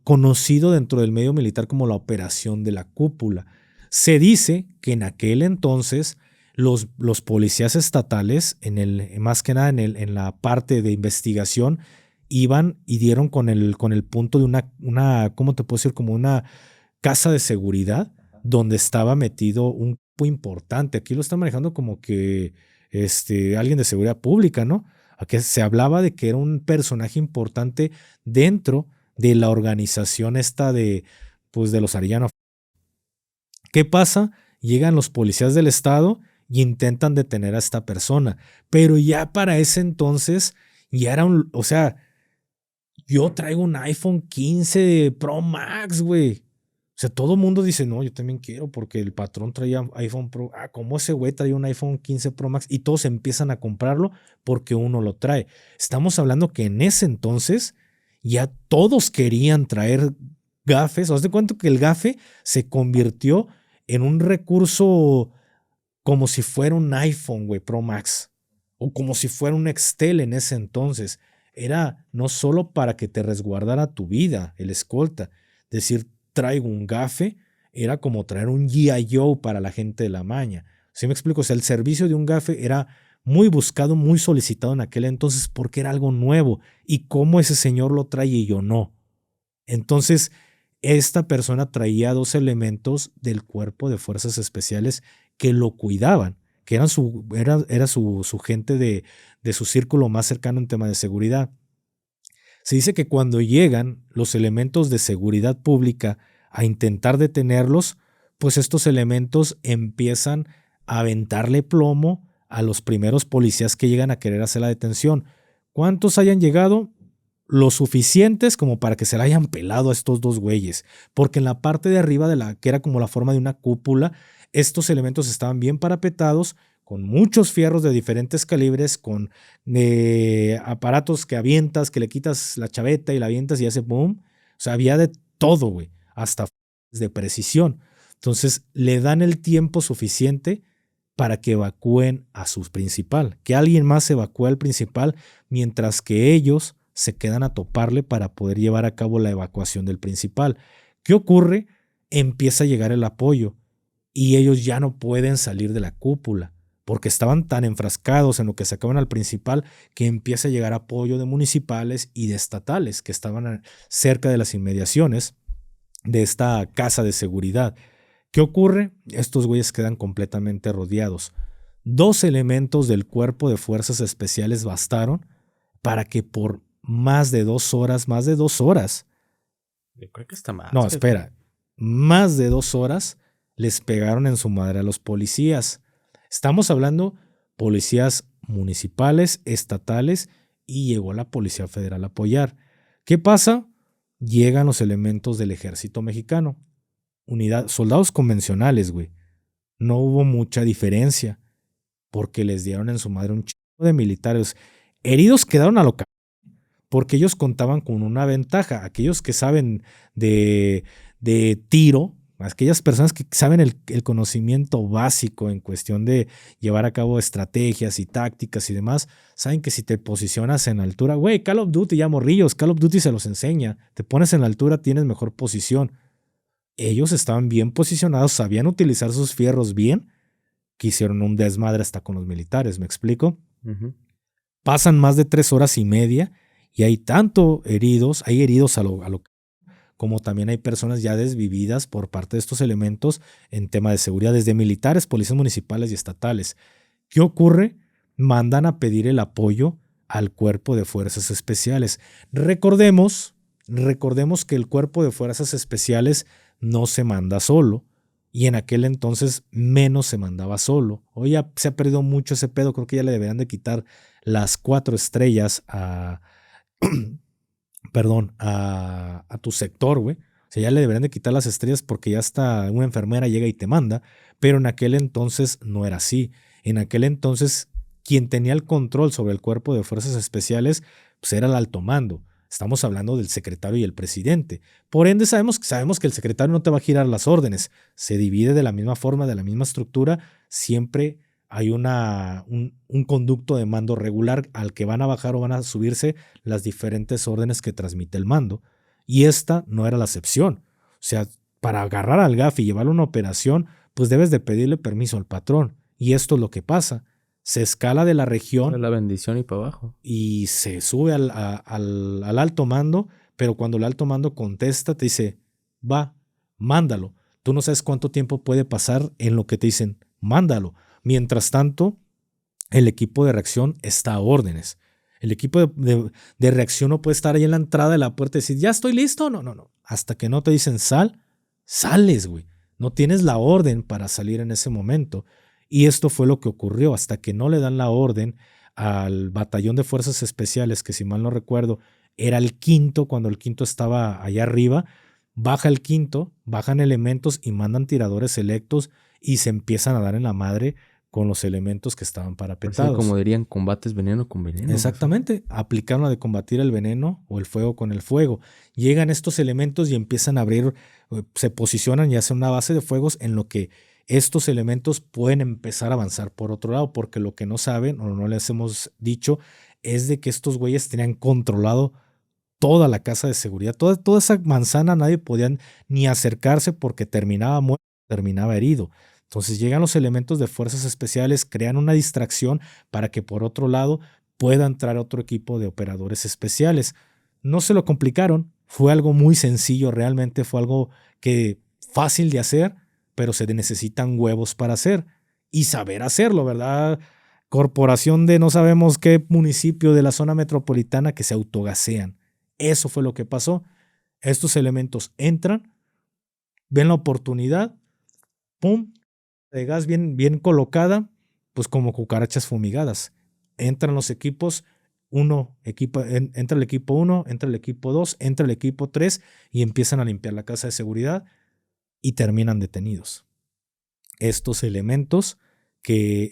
conocido dentro del medio militar como la operación de la cúpula. Se dice que en aquel entonces los policías estatales, más que nada en la parte de investigación, iban y dieron con el punto de una, ¿cómo te puedo decir? Como una casa de seguridad donde estaba metido un grupo importante. Aquí lo están manejando como que alguien de seguridad pública, ¿no? Aquí se hablaba de que era un personaje importante dentro de la organización de los Arellano. ¿Qué pasa? Llegan los policías del estado y intentan detener a esta persona, pero ya para ese entonces ya era o sea, yo traigo un iPhone 15 Pro Max, güey. O sea, todo el mundo dice, no, yo también quiero porque el patrón traía iPhone Pro. ¿Cómo ese güey traía un iPhone 15 Pro Max? Y todos empiezan a comprarlo porque uno lo trae. Estamos hablando que en ese entonces ya todos querían traer gafes. ¿Os das cuenta que el gafe se convirtió en un recurso como si fuera un iPhone, güey, Pro Max? O como si fuera un Nextel en ese entonces. Era no solo para que te resguardara tu vida, el escolta. Decir, traigo un gafe, era como traer un G.I. Joe para la gente de la maña. ¿Sí me explico? O sea, el servicio de un gafe era muy buscado, muy solicitado en aquel entonces porque era algo nuevo. ¿Y cómo ese señor lo trae y yo no? Entonces, esta persona traía 2 elementos del cuerpo de fuerzas especiales que lo cuidaban, que era su gente de su círculo más cercano en tema de seguridad. Se dice que cuando llegan los elementos de seguridad pública a intentar detenerlos, pues estos elementos empiezan a aventarle plomo a los primeros policías que llegan a querer hacer la detención. ¿Cuántos hayan llegado? Lo suficientes como para que se la hayan pelado a estos 2 güeyes, porque en la parte de arriba que era como la forma de una cúpula, estos elementos estaban bien parapetados, con muchos fierros de diferentes calibres, con aparatos que avientas, que le quitas la chaveta y la avientas y hace boom. O sea, había de todo, güey, hasta de precisión. Entonces, le dan el tiempo suficiente para que evacúen a su principal, que alguien más evacúe al principal, mientras que ellos se quedan a toparle para poder llevar a cabo la evacuación del principal. ¿Qué ocurre? Empieza a llegar el apoyo y ellos ya no pueden salir de la cúpula porque estaban tan enfrascados en lo que sacaban al principal que empieza a llegar apoyo de municipales y de estatales que estaban cerca de las inmediaciones de esta casa de seguridad. ¿Qué ocurre? Estos güeyes quedan completamente rodeados. 2 elementos del cuerpo de fuerzas especiales bastaron para que por más de 2 horas, Yo creo que está más. No, espera. Más de 2 horas les pegaron en su madre a los policías. Estamos hablando policías municipales, estatales, y llegó la Policía Federal a apoyar. ¿Qué pasa? Llegan los elementos del ejército mexicano. Soldados convencionales, güey. No hubo mucha diferencia porque les dieron en su madre un chingo de militares. Heridos quedaron a lo que, porque ellos contaban con una ventaja. Aquellos que saben de tiro, aquellas personas que saben el conocimiento básico en cuestión de llevar a cabo estrategias y tácticas y demás, saben que si te posicionas en altura, güey, Call of Duty ya morrillos, Call of Duty se los enseña, te pones en la altura, tienes mejor posición. Ellos estaban bien posicionados, sabían utilizar sus fierros bien, que hicieron un desmadre hasta con los militares, ¿me explico? Uh-huh. Pasan más de 3 horas y media y hay tanto heridos, hay heridos a lo como también hay personas ya desvividas por parte de estos elementos en tema de seguridad, desde militares, policías municipales y estatales. ¿Qué ocurre? Mandan a pedir el apoyo al Cuerpo de Fuerzas Especiales. Recordemos que el Cuerpo de Fuerzas Especiales no se manda solo, y en aquel entonces menos se mandaba solo. Hoy ya se ha perdido mucho ese pedo, creo que ya le deberían de quitar las 4 estrellas a tu sector, güey. O sea, ya le deberían de quitar las estrellas porque ya hasta una enfermera llega y te manda, pero en aquel entonces no era así. En aquel entonces quien tenía el control sobre el Cuerpo de Fuerzas Especiales pues era el alto mando. Estamos hablando del secretario y el presidente. Por ende, sabemos que el secretario no te va a girar las órdenes. Se divide de la misma forma, de la misma estructura. Siempre hay un conducto de mando regular al que van a bajar o van a subirse las diferentes órdenes que transmite el mando. Y esta no era la excepción. O sea, para agarrar al GAF y llevarlo a una operación, pues debes de pedirle permiso al patrón. Y esto es lo que pasa. Se escala de la región. La bendición y para abajo. Y se sube al alto mando, pero cuando el alto mando contesta, te dice, va, mándalo. Tú no sabes cuánto tiempo puede pasar en lo que te dicen, mándalo. Mientras tanto, el equipo de reacción está a órdenes. El equipo de reacción no puede estar ahí en la entrada de la puerta y decir, ya estoy listo. No. Hasta que no te dicen sales, güey. No tienes la orden para salir en ese momento. Y esto fue lo que ocurrió. Hasta que no le dan la orden al batallón de fuerzas especiales, que si mal no recuerdo, era el quinto, cuando el quinto estaba allá arriba, baja el quinto, bajan elementos y mandan tiradores selectos y se empiezan a dar en la madre con los elementos que estaban parapetados. Así como dirían, combates veneno con veneno. Exactamente, aplicaron la de combatir el veneno o el fuego con el fuego. Llegan estos elementos y empiezan a abrir, se posicionan y hacen una base de fuegos en lo que estos elementos pueden empezar a avanzar por otro lado, porque lo que no saben o no les hemos dicho es de que estos güeyes tenían controlado toda la casa de seguridad, toda esa manzana, nadie podía ni acercarse porque terminaba muerto, terminaba herido. Entonces llegan los elementos de fuerzas especiales, crean una distracción para que por otro lado pueda entrar otro equipo de operadores especiales. No se lo complicaron, fue algo muy sencillo, realmente fue algo que fácil de hacer, pero se necesitan huevos para hacer y saber hacerlo, ¿verdad? Corporación de no sabemos qué municipio de la zona metropolitana que se autogasean. Eso fue lo que pasó. Estos elementos entran, ven la oportunidad, pum, de gas bien colocada, pues como cucarachas fumigadas. Entran los equipos, entra el equipo 1, entra el equipo 2, entra el equipo 3 y empiezan a limpiar la casa de seguridad y terminan detenidos. Estos elementos que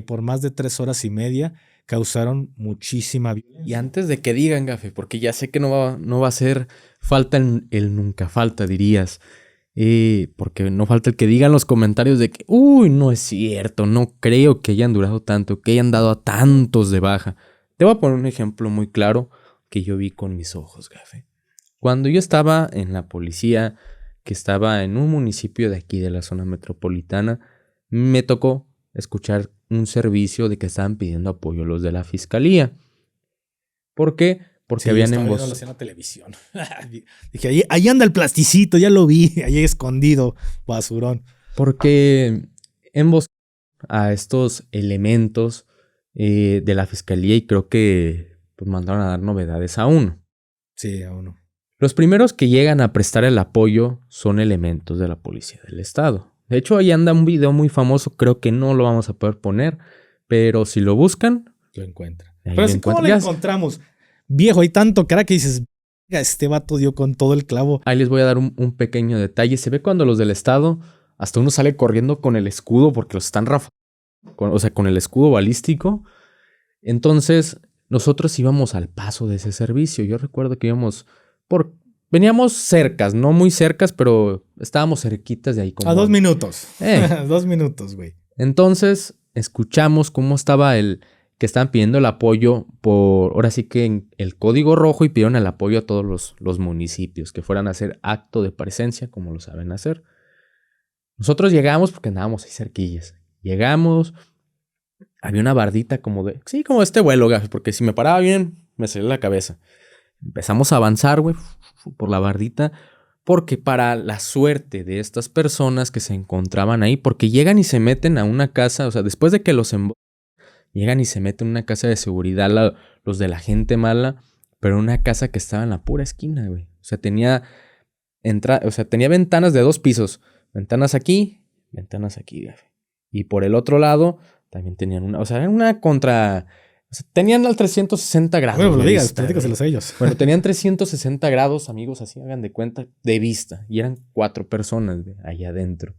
por más de 3 horas y media causaron muchísima violencia. Y antes de que digan, Gafe, porque ya sé que no va a hacer falta el nunca falta, dirías. Porque no falta el que digan los comentarios de que, no es cierto, no creo que hayan durado tanto, que hayan dado a tantos de baja. Te voy a poner un ejemplo muy claro que yo vi con mis ojos, Gafe. Cuando yo estaba en la policía, que estaba en un municipio de aquí de la zona metropolitana, me tocó escuchar un servicio de que estaban pidiendo apoyo los de la fiscalía. ¿Por qué? Porque sí, habían en la televisión. Dije, ahí anda el plasticito, ya lo vi, ahí escondido, basurón. Porque emboscaron a estos elementos de la fiscalía y creo que pues mandaron a dar novedades a uno. Sí, a uno. Los primeros que llegan a prestar el apoyo son elementos de la policía del estado. De hecho, ahí anda un video muy famoso, creo que no lo vamos a poder poner, pero si lo buscan, lo encuentran. ahí Pero lo así como lo encuentran. encontramos, viejo, hay tanto cara que dices, "Verga, este vato dio con todo el clavo". Ahí les voy a dar un pequeño detalle. Se ve cuando los del estado, hasta uno sale corriendo con el escudo porque los están o sea, con el escudo balístico. Entonces, nosotros íbamos al paso de ese servicio. Yo recuerdo que veníamos cercas, no muy cercas, pero estábamos cerquitas de ahí. Como A 2 minutos. Eh. 2 minutos, güey. Entonces, escuchamos cómo estaba que estaban pidiendo el apoyo ahora sí que en el código rojo, y pidieron el apoyo a todos los municipios que fueran a hacer acto de presencia, como lo saben hacer. Nosotros llegamos porque andábamos ahí cerquillas. Llegamos, había una bardita como este vuelo, gafe, porque si me paraba bien, me salía la cabeza. Empezamos a avanzar, güey, por la bardita, porque para la suerte de estas personas que se encontraban ahí, porque llegan y se meten a una casa, o sea, después de que llegan y se meten en una casa de seguridad los de la gente mala, pero una casa que estaba en la pura esquina, güey. O sea, tenía ventanas de 2 pisos, ventanas aquí, gafe. Y por el otro lado también tenían una contra. O sea, tenían al 360 grados. Bueno, lo de digas, vista, platícaselos a ellos. Bueno, tenían 360 grados, amigos, así hagan de cuenta, de vista. Y eran 4 personas allá adentro.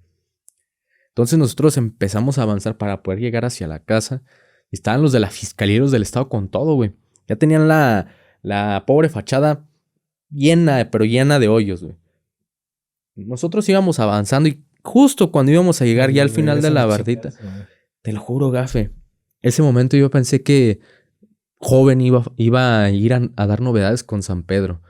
Entonces nosotros empezamos a avanzar para poder llegar hacia la casa. Y estaban los de la fiscalía y los del estado con todo, güey. Ya tenían la pobre fachada llena, pero llena de hoyos, güey. Nosotros íbamos avanzando y justo cuando íbamos a llegar ya al final de la bardita, te lo juro, gafe, ese momento yo pensé que joven iba a ir a dar novedades con San Pedro.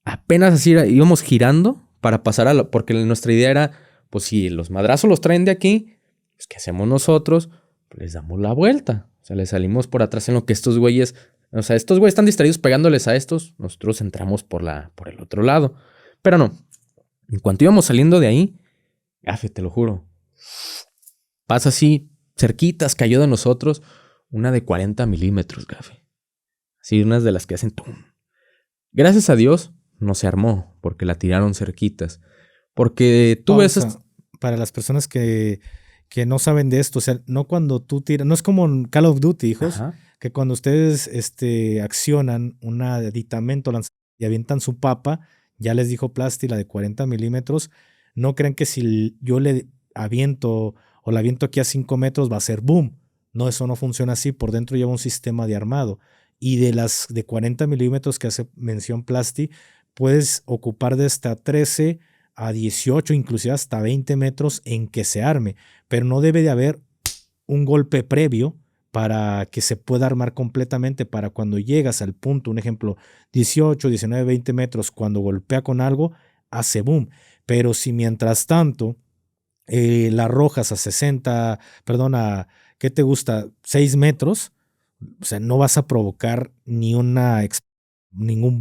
Apenas así íbamos girando para pasar porque nuestra idea era, pues si los madrazos los traen de aquí, pues ¿qué hacemos nosotros? Pues les damos la vuelta. O sea, les salimos por atrás en lo que estos güeyes están distraídos pegándoles a estos, nosotros entramos por el otro lado. Pero no, en cuanto íbamos saliendo de ahí, gafe, te lo juro, pasa así, cerquitas, cayó de nosotros una de 40 milímetros, gafe. Así, unas de las que hacen tum. Gracias a Dios no se armó, porque la tiraron cerquitas. Porque tú ves... Para las personas que no saben de esto, o sea, no cuando tú tiras, no es como en Call of Duty, hijos, ajá, que cuando ustedes accionan un aditamento y avientan su papa, ya les dijo Plasti, la de 40 milímetros, no crean que si yo le aviento o la aviento aquí a 5 metros va a ser boom. No, eso no funciona así. Por dentro lleva un sistema de armado. Y de las de 40 milímetros que hace mención Plasti, puedes ocupar de hasta 13 a 18, inclusive hasta 20 metros en que se arme. Pero no debe de haber un golpe previo para que se pueda armar completamente, para cuando llegas al punto, un ejemplo, 18, 19, 20 metros, cuando golpea con algo, hace boom. Pero si mientras tanto la arrojas a ¿qué te gusta? 6 metros, o sea, no vas a provocar ningún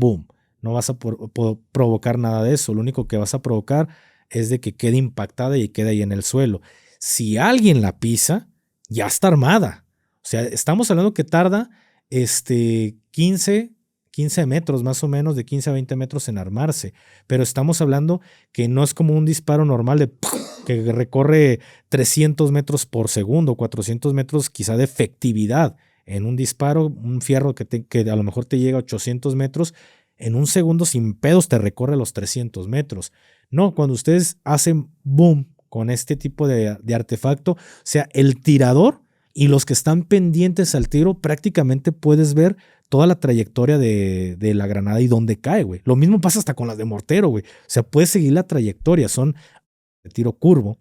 boom, no vas a provocar nada de eso, lo único que vas a provocar es de que quede impactada y quede ahí en el suelo. Si alguien la pisa, ya está armada. O sea, estamos hablando que tarda 15 metros más o menos, de 15 a 20 metros en armarse, pero estamos hablando que no es como un disparo normal que recorre 300 metros por segundo, 400 metros quizá de efectividad. En un disparo, un fierro que a lo mejor te llega a 800 metros, en un segundo sin pedos te recorre los 300 metros. No, cuando ustedes hacen boom con este tipo de artefacto, o sea, el tirador y los que están pendientes al tiro, prácticamente puedes ver toda la trayectoria de la granada y dónde cae, güey. Lo mismo pasa hasta con las de mortero, güey. O sea, puedes seguir la trayectoria, son de tiro curvo.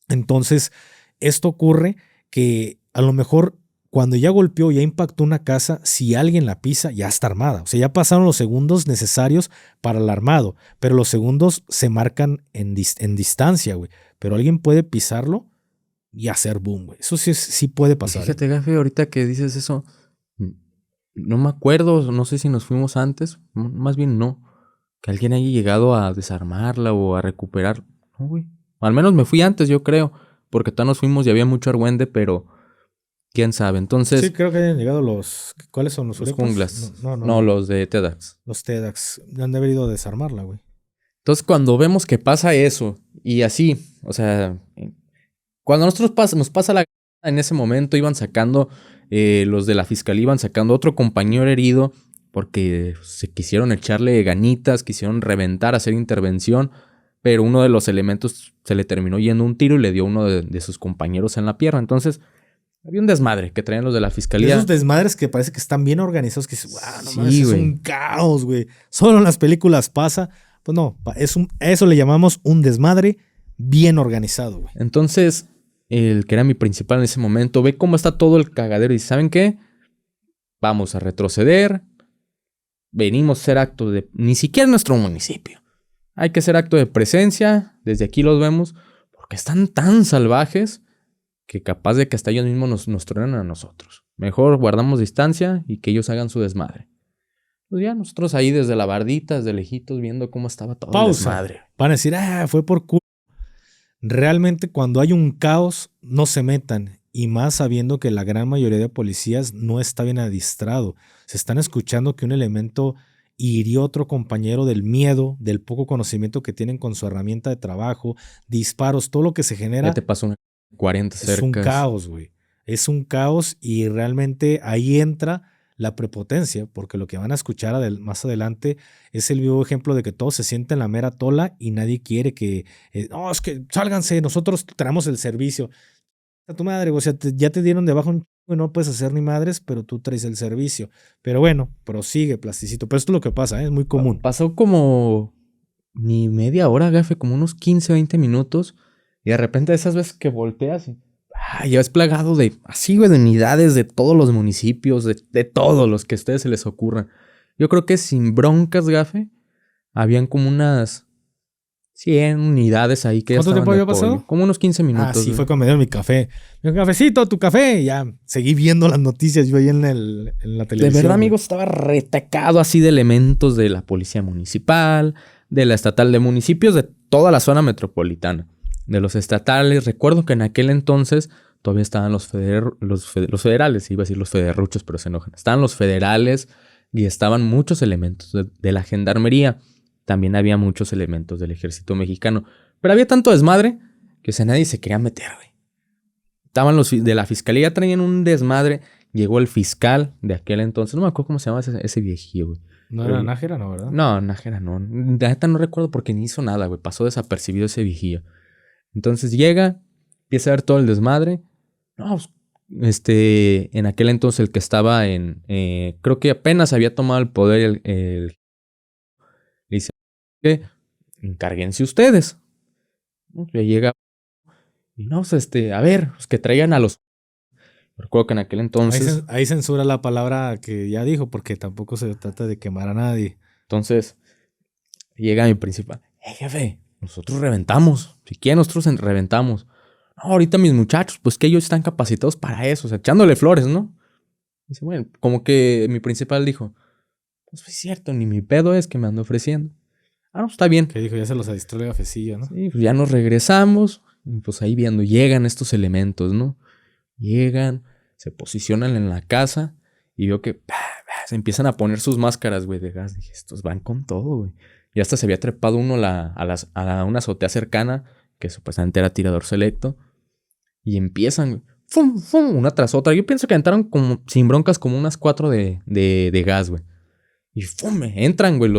Entonces, esto ocurre que a lo mejor cuando ya golpeó, ya impactó una casa, si alguien la pisa, ya está armada. O sea, ya pasaron los segundos necesarios para el armado, pero los segundos se marcan en distancia, güey. Pero alguien puede pisarlo y hacer boom, güey. Eso sí puede pasar. Fíjate, gafe, ahorita que dices eso, no me acuerdo, no sé si nos fuimos antes, más bien no, que alguien haya llegado a desarmarla o a recuperar. No, güey. Al menos me fui antes, yo creo, porque todos nos fuimos y había mucho argüende, pero quién sabe. Entonces, Sí, creo que hayan llegado los... ¿Cuáles son los los surecos? junglas. No. No, los de TEDx. Los TEDx. Han de haber ido a desarmarla, güey. Entonces, cuando vemos que pasa eso, y así, o sea, cuando a nosotros nos pasa la... En ese momento iban sacando, los de la fiscalía iban sacando otro compañero herido porque se quisieron echarle ganitas, quisieron reventar, hacer intervención, pero uno de los elementos se le terminó yendo un tiro y le dio a uno de sus compañeros en la pierna. Entonces, había un desmadre que traían los de la De fiscalía. esos desmadres que parece que están bien organizados, que dices, wow, no Sí, mames, es güey. un caos, güey. Solo en las películas pasa. Pues no, a eso le llamamos un desmadre bien organizado, güey. Entonces, el que era mi principal en ese momento, ve cómo está todo el cagadero y dice, ¿saben qué? Vamos a retroceder. Venimos a hacer acto de... Ni siquiera en nuestro municipio. Hay que hacer acto de presencia. Desde aquí los vemos. Porque están tan salvajes que capaz de que hasta ellos mismos nos truenan a nosotros. Mejor guardamos distancia y que ellos hagan su desmadre. Pues ya nosotros ahí desde la bardita, desde lejitos, viendo cómo estaba todo el desmadre. Van a decir, fue por culo. Realmente cuando hay un caos, no se metan. Y más sabiendo que la gran mayoría de policías no está bien adiestrado. Se están escuchando que un elemento hirió a otro compañero del miedo, del poco conocimiento que tienen con su herramienta de trabajo, disparos, todo lo que se genera. Ya te pasó una 40 cercas. Es un caos, güey. Es un caos y realmente ahí entra la prepotencia, porque lo que van a escuchar más adelante es el vivo ejemplo de que todos se sienten la mera tola y nadie quiere que, no, es que sálganse, nosotros traemos el servicio. A tu madre, o sea, ya te dieron de baja un chico y no puedes hacer ni madres, pero tú traes el servicio. Pero bueno, prosigue, plasticito. Pero esto es lo que pasa, es muy común. Pasó como ni media hora, gafe, como unos 15, 20 minutos. Y de repente de esas veces que volteas y ya es plagado de, así, güey, de unidades de todos los municipios, de todos los que a ustedes se les ocurran. Yo creo que sin broncas, gafe, habían como unas 100 unidades ahí que ya ¿Cuánto tiempo estaban de había pasado? apoyo. Como unos 15 minutos. Sí, güey. fue cuando me dieron mi café. Mi cafecito, tu café. Y ya seguí viendo las noticias yo ahí en la televisión. De verdad, amigos, estaba retacado así de elementos de la policía municipal, de la estatal de municipios, de toda la zona metropolitana. De los estatales, recuerdo que en aquel entonces todavía estaban los federales, iba a decir los federruchos, pero se enojan. Estaban los federales y estaban muchos elementos de la gendarmería. También había muchos elementos del ejército mexicano. Pero había tanto desmadre que o sea, nadie se quería meter, güey. Estaban los de la fiscalía, traían un desmadre. Llegó el fiscal de aquel entonces. No me acuerdo cómo se llama ese viejillo, güey. ¿No era Nájera, no, verdad? No, Nájera no. De neta no recuerdo porque ni hizo nada, güey. Pasó desapercibido ese viejillo. Entonces llega, empieza a ver todo el desmadre. No, en aquel entonces el que estaba creo que apenas había tomado el poder le dice, encárguense ustedes. Le llega y no, a ver, pues que traigan a los... Recuerdo que en aquel entonces... Ahí censura la palabra que ya dijo, porque tampoco se trata de quemar a nadie. Entonces, llega mi principal. Jefe, nosotros reventamos. Si quieren, nosotros reventamos. No, ahorita mis muchachos, pues que ellos están capacitados para eso. O sea, echándole flores, ¿no? Dice, bueno, como que mi principal dijo, pues es cierto, ni mi pedo es que me ando ofreciendo. No, está bien. Que dijo, ya se los adistró el gafecillo, ¿no? Sí, pues ya nos regresamos. Y pues ahí viendo, llegan estos elementos, ¿no? Llegan, se posicionan en la casa y veo que se empiezan a poner sus máscaras, güey, de gas. Dije, estos van con todo, güey. Y hasta se había trepado uno a una azotea cercana, que supuestamente era tirador selecto. Y empiezan, güey, ¡fum, fum! Una tras otra. Yo pienso que entraron como, sin broncas, como unas 4 de gas, güey. Y ¡fum! Entran, güey,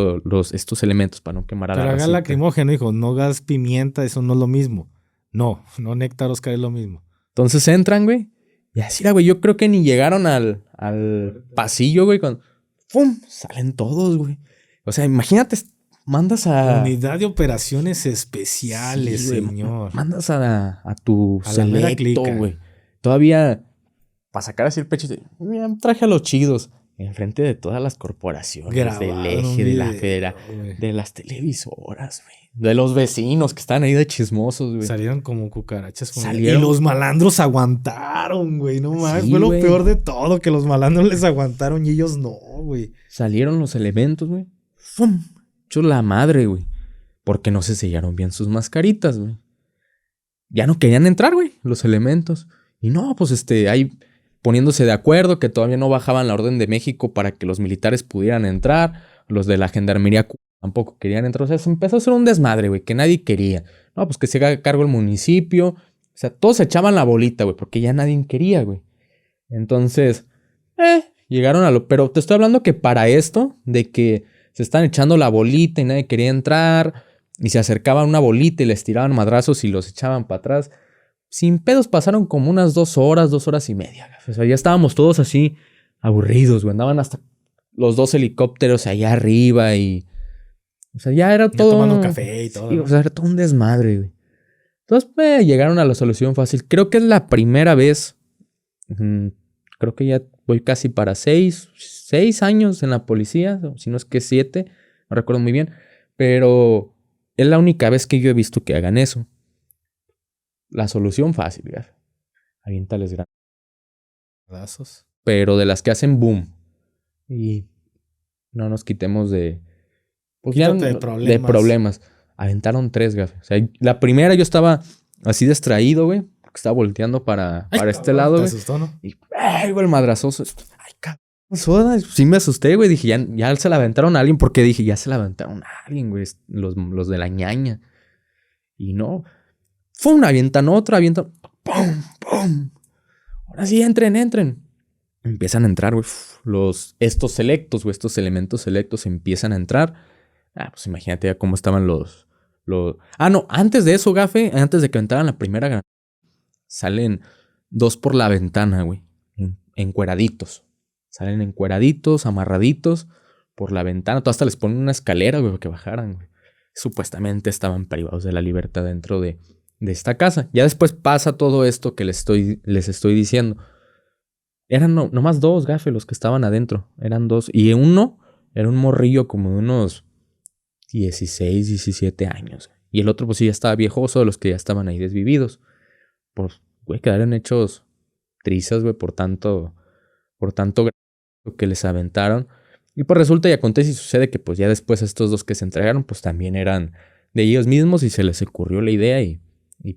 estos elementos para no quemar a la Pero racita. gas lacrimógeno, hijo, no gas pimienta, eso no es lo mismo. No néctar Oscar es lo mismo. Entonces entran, güey. Y así era, güey. Yo creo que ni llegaron al pasillo, güey. ¡Fum! Salen todos, güey. O sea, imagínate, mandas a... Unidad de operaciones especiales, Sí, güey, señor. Mandas a tu A la mera selecto, clica. güey. Todavía, para sacar así el pecho, mira, traje a los chidos. Enfrente de todas las corporaciones, Grabaron del un eje, de la video, federa, güey. de las televisoras, güey. De los vecinos que están ahí de chismosos, güey. Salieron como cucarachas. Salieron. Y los malandros aguantaron, güey. No mames. Sí, Fue lo güey. peor de todo, que los malandros les aguantaron y ellos no, güey. Salieron los elementos, güey. ¡Fum! Hecho la madre, güey. Porque no se sellaron bien sus mascaritas, güey. Ya no querían entrar, güey, los elementos. Y no, pues ahí poniéndose de acuerdo, que todavía no bajaban la orden de México para que los militares pudieran entrar, los de la gendarmería tampoco querían entrar, o sea, se empezó a hacer un desmadre, güey, que nadie quería. No, pues que se haga cargo el municipio, o sea, todos se echaban la bolita, güey, porque ya nadie quería, güey. Entonces, llegaron a lo... Pero te estoy hablando que para esto, de que se están echando la bolita y nadie quería entrar, y se acercaban una bolita y les tiraban madrazos y los echaban para atrás, sin pedos pasaron como unas 2 horas y media. O sea, ya estábamos todos así aburridos, güey. Andaban hasta los 2 helicópteros allá arriba y... O sea, ya era todo... Ya tomando café y todo. Sí, ¿no? o sea, era todo un desmadre, güey. Entonces, llegaron a la solución fácil. Creo que es la primera vez... creo que ya voy casi para 6 años en la policía. Si no es que 7. No recuerdo muy bien. Pero es la única vez que yo he visto que hagan eso. La solución fácil, güey. Aviéntales grandes. Pedazos. Pero de las que hacen boom. Y no nos quitemos de... Pues ya Quítate de de problemas. problemas. Aventaron 3, güey. O sea, la primera yo estaba así distraído, güey. Porque estaba volteando para este Cabrón, lado, te güey. asustó, ¿no? Y güey, el madrazoso. Ay, cabrón. Sí me asusté, güey. Dije, ya se la aventaron a alguien. Porque dije, ya se la aventaron a alguien, güey. Los de la ñaña. Y no. ¡Fum! Avientan otra, avientan. ¡Pum! ¡Pum! Ahora sí, entren. Empiezan a entrar, güey. Estos selectos, güey. Estos elementos selectos empiezan a entrar. Pues imagínate ya cómo estaban los... No, antes de eso, Gafe, antes de que aventaran la primera granada, salen 2 por la ventana, güey. Encueraditos. Salen encueraditos, amarraditos por la ventana. Tú hasta les ponen una escalera, güey, para que bajaran, güey. Supuestamente estaban privados de la libertad dentro de esta casa. Ya después pasa todo esto que les estoy diciendo. Eran nomás 2, Gafe, los que estaban adentro. Eran 2. Y uno era un morrillo como de unos 16, 17 años. Y el otro, pues sí, ya estaba viejoso, de los que ya estaban ahí desvividos. Pues, güey, quedaron hechos trizas, güey, por tanto que les aventaron. Y pues resulta y acontece y sucede que pues ya después estos 2 que se entregaron, pues también eran de ellos mismos y se les ocurrió la idea y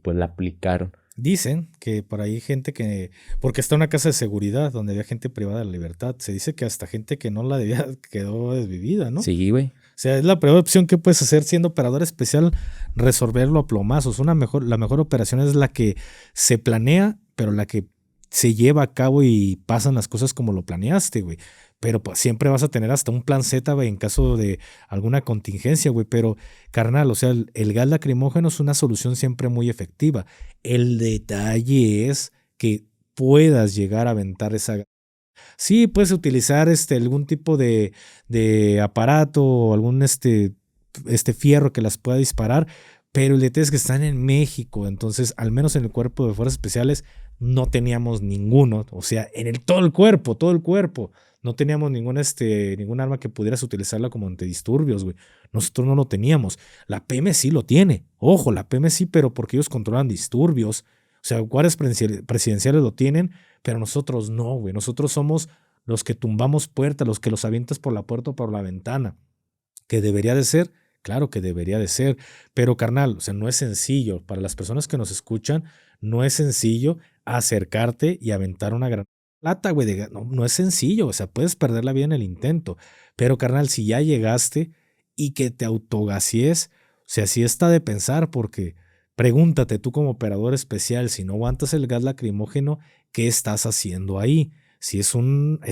pues la aplicaron. Dicen que por ahí gente que... Porque está una casa de seguridad donde había gente privada de la libertad. Se dice que hasta gente que no la debía quedó desvivida, ¿no? Sí, güey. O sea, es la peor opción que puedes hacer siendo operador especial, resolverlo a plomazos. La mejor operación es la que se planea, pero la que se lleva a cabo y pasan las cosas como lo planeaste, güey. Pero pues siempre vas a tener hasta un plan Z, güey, en caso de alguna contingencia, güey. Pero, carnal, o sea, el gas lacrimógeno es una solución siempre muy efectiva. El detalle es que puedas llegar a aventar esa... Sí, puedes utilizar algún tipo de aparato o algún fierro que las pueda disparar, pero el detalle es que están en México, entonces al menos en el cuerpo de fuerzas especiales no teníamos ninguno, o sea, todo el cuerpo, no teníamos ningún arma que pudieras utilizarla como antidisturbios, güey. Nosotros no lo teníamos. La PM sí lo tiene, ojo, la PM sí, pero porque ellos controlan disturbios. O sea, guardias presidenciales lo tienen, pero nosotros no, güey. Nosotros somos los que tumbamos puertas, los que los avientas por la puerta o por la ventana. ¿Que debería de ser? Claro que debería de ser. Pero, carnal, o sea, no es sencillo. Para las personas que nos escuchan, no es sencillo acercarte y aventar una gran lata, güey. No es sencillo. O sea, puedes perder la vida en el intento. Pero, carnal, si ya llegaste y que te autogacies, o sea, sí está de pensar porque... Pregúntate tú como operador especial, si no aguantas el gas lacrimógeno, ¿qué estás haciendo ahí? Si es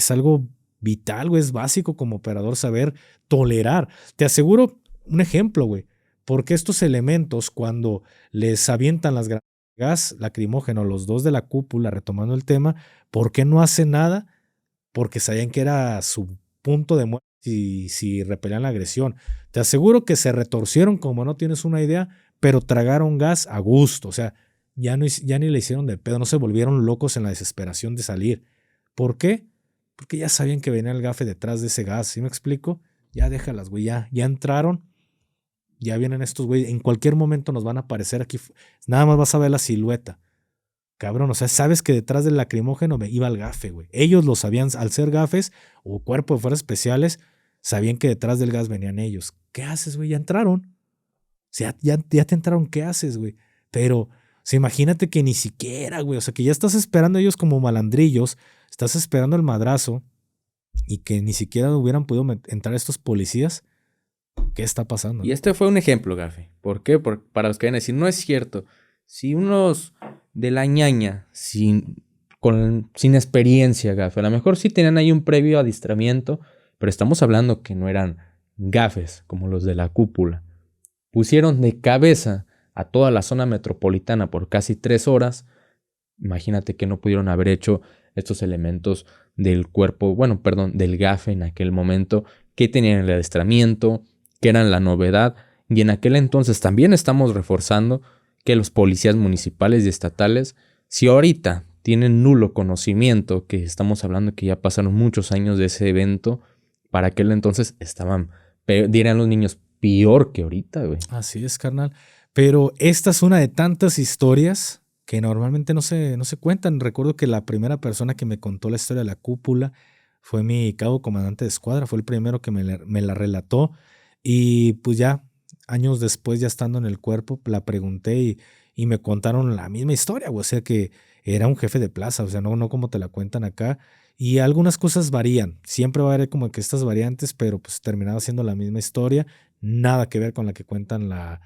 algo vital, güey, es básico como operador saber tolerar. Te aseguro un ejemplo, güey, porque estos elementos cuando les avientan las gas lacrimógeno, los 2 de la cúpula, retomando el tema, ¿por qué no hacen nada? Porque sabían que era su punto de muerte si repelían la agresión. Te aseguro que se retorcieron como no tienes una idea, pero tragaron gas a gusto, o sea, ya ni le hicieron de pedo, no se volvieron locos en la desesperación de salir. ¿Por qué? Porque ya sabían que venía el gafe detrás de ese gas, ¿sí me explico? Ya déjalas, güey, ya entraron, ya vienen estos güey, en cualquier momento nos van a aparecer aquí, nada más vas a ver la silueta. Cabrón, o sea, sabes que detrás del lacrimógeno me iba el gafe, güey. Ellos lo sabían, al ser gafes o cuerpo de fuerzas especiales, sabían que detrás del gas venían ellos. ¿Qué haces, güey? Ya entraron. O sea, ya te entraron, ¿qué haces, güey? Pero, o sea, imagínate que ni siquiera, güey, o sea, que ya estás esperando a ellos como malandrillos, estás esperando el madrazo y que ni siquiera hubieran podido entrar estos policías, ¿qué está pasando? Y este fue un ejemplo, Gafe. ¿Por qué? Para los que van a decir, no es cierto. Si unos de la ñaña, sin experiencia, Gafe, a lo mejor sí tenían ahí un previo adiestramiento, pero estamos hablando que no eran gafes como los de la cúpula. Pusieron de cabeza a toda la zona metropolitana por casi 3 horas. Imagínate que no pudieron haber hecho estos elementos del cuerpo, del gafe en aquel momento, que tenían el adiestramiento, que eran la novedad, y en aquel entonces también estamos reforzando que los policías municipales y estatales, si ahorita tienen nulo conocimiento, que estamos hablando que ya pasaron muchos años de ese evento, para aquel entonces estaban, dirán los niños, peor que ahorita, güey. Así es, carnal. Pero esta es una de tantas historias que normalmente no se cuentan. Recuerdo que la primera persona que me contó la historia de la cúpula fue mi cabo comandante de escuadra, fue el primero que me la relató, y pues ya años después, ya estando en el cuerpo, la pregunté y me contaron la misma historia, o sea que era un jefe de plaza, o sea, no como te la cuentan acá, y algunas cosas varían, siempre va a haber como que estas variantes, pero pues terminaba siendo la misma historia, nada que ver con la que cuentan la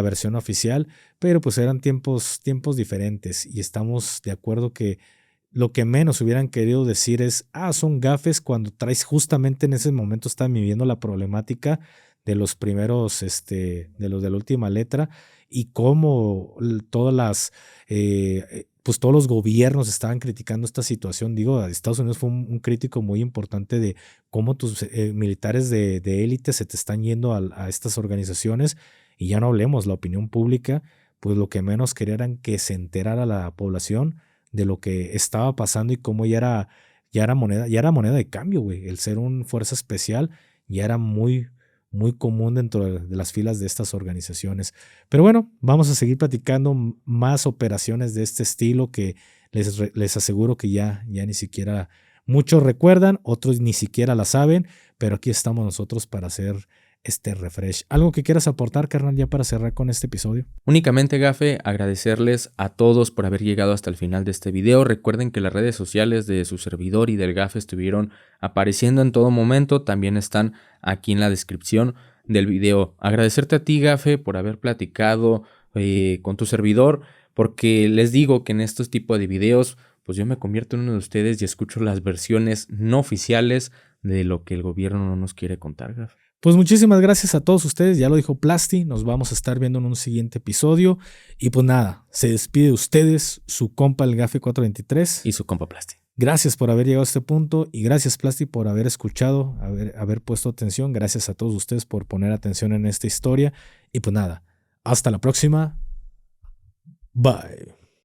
versión oficial, pero pues eran tiempos diferentes, y estamos de acuerdo que lo que menos hubieran querido decir es, son gafes, cuando traes justamente en ese momento, estaban viviendo la problemática de los primeros, de los de la última letra, y cómo pues todos los gobiernos estaban criticando esta situación. Digo, Estados Unidos fue un crítico muy importante de cómo tus militares de élite se te están yendo a estas organizaciones, y ya no hablemos, la opinión pública, pues lo que menos quería era que se enterara la población de lo que estaba pasando y cómo ya era moneda de cambio, güey. El ser un fuerza especial ya era muy, muy común dentro de las filas de estas organizaciones. Pero bueno, vamos a seguir platicando más operaciones de este estilo que les aseguro que ya ni siquiera muchos recuerdan, otros ni siquiera la saben, pero aquí estamos nosotros para hacer este refresh. ¿Algo que quieras aportar, carnal, ya para cerrar con este episodio? Únicamente, Gafe, agradecerles a todos por haber llegado hasta el final de este video. Recuerden que las redes sociales de su servidor y del Gafe estuvieron apareciendo en todo momento. También están aquí en la descripción del video. Agradecerte a ti, Gafe, por haber platicado con tu servidor, porque les digo que en estos tipos de videos, pues yo me convierto en uno de ustedes y escucho las versiones no oficiales de lo que el gobierno no nos quiere contar, Gafe. Pues muchísimas gracias a todos ustedes, ya lo dijo Plasti, nos vamos a estar viendo en un siguiente episodio, y pues nada, se despide de ustedes su compa el Gafe 423 y su compa Plasti. Gracias por haber llegado a este punto, y gracias, Plasti, por haber escuchado, haber puesto atención. Gracias a todos ustedes por poner atención en esta historia, y pues nada, hasta la próxima. Bye.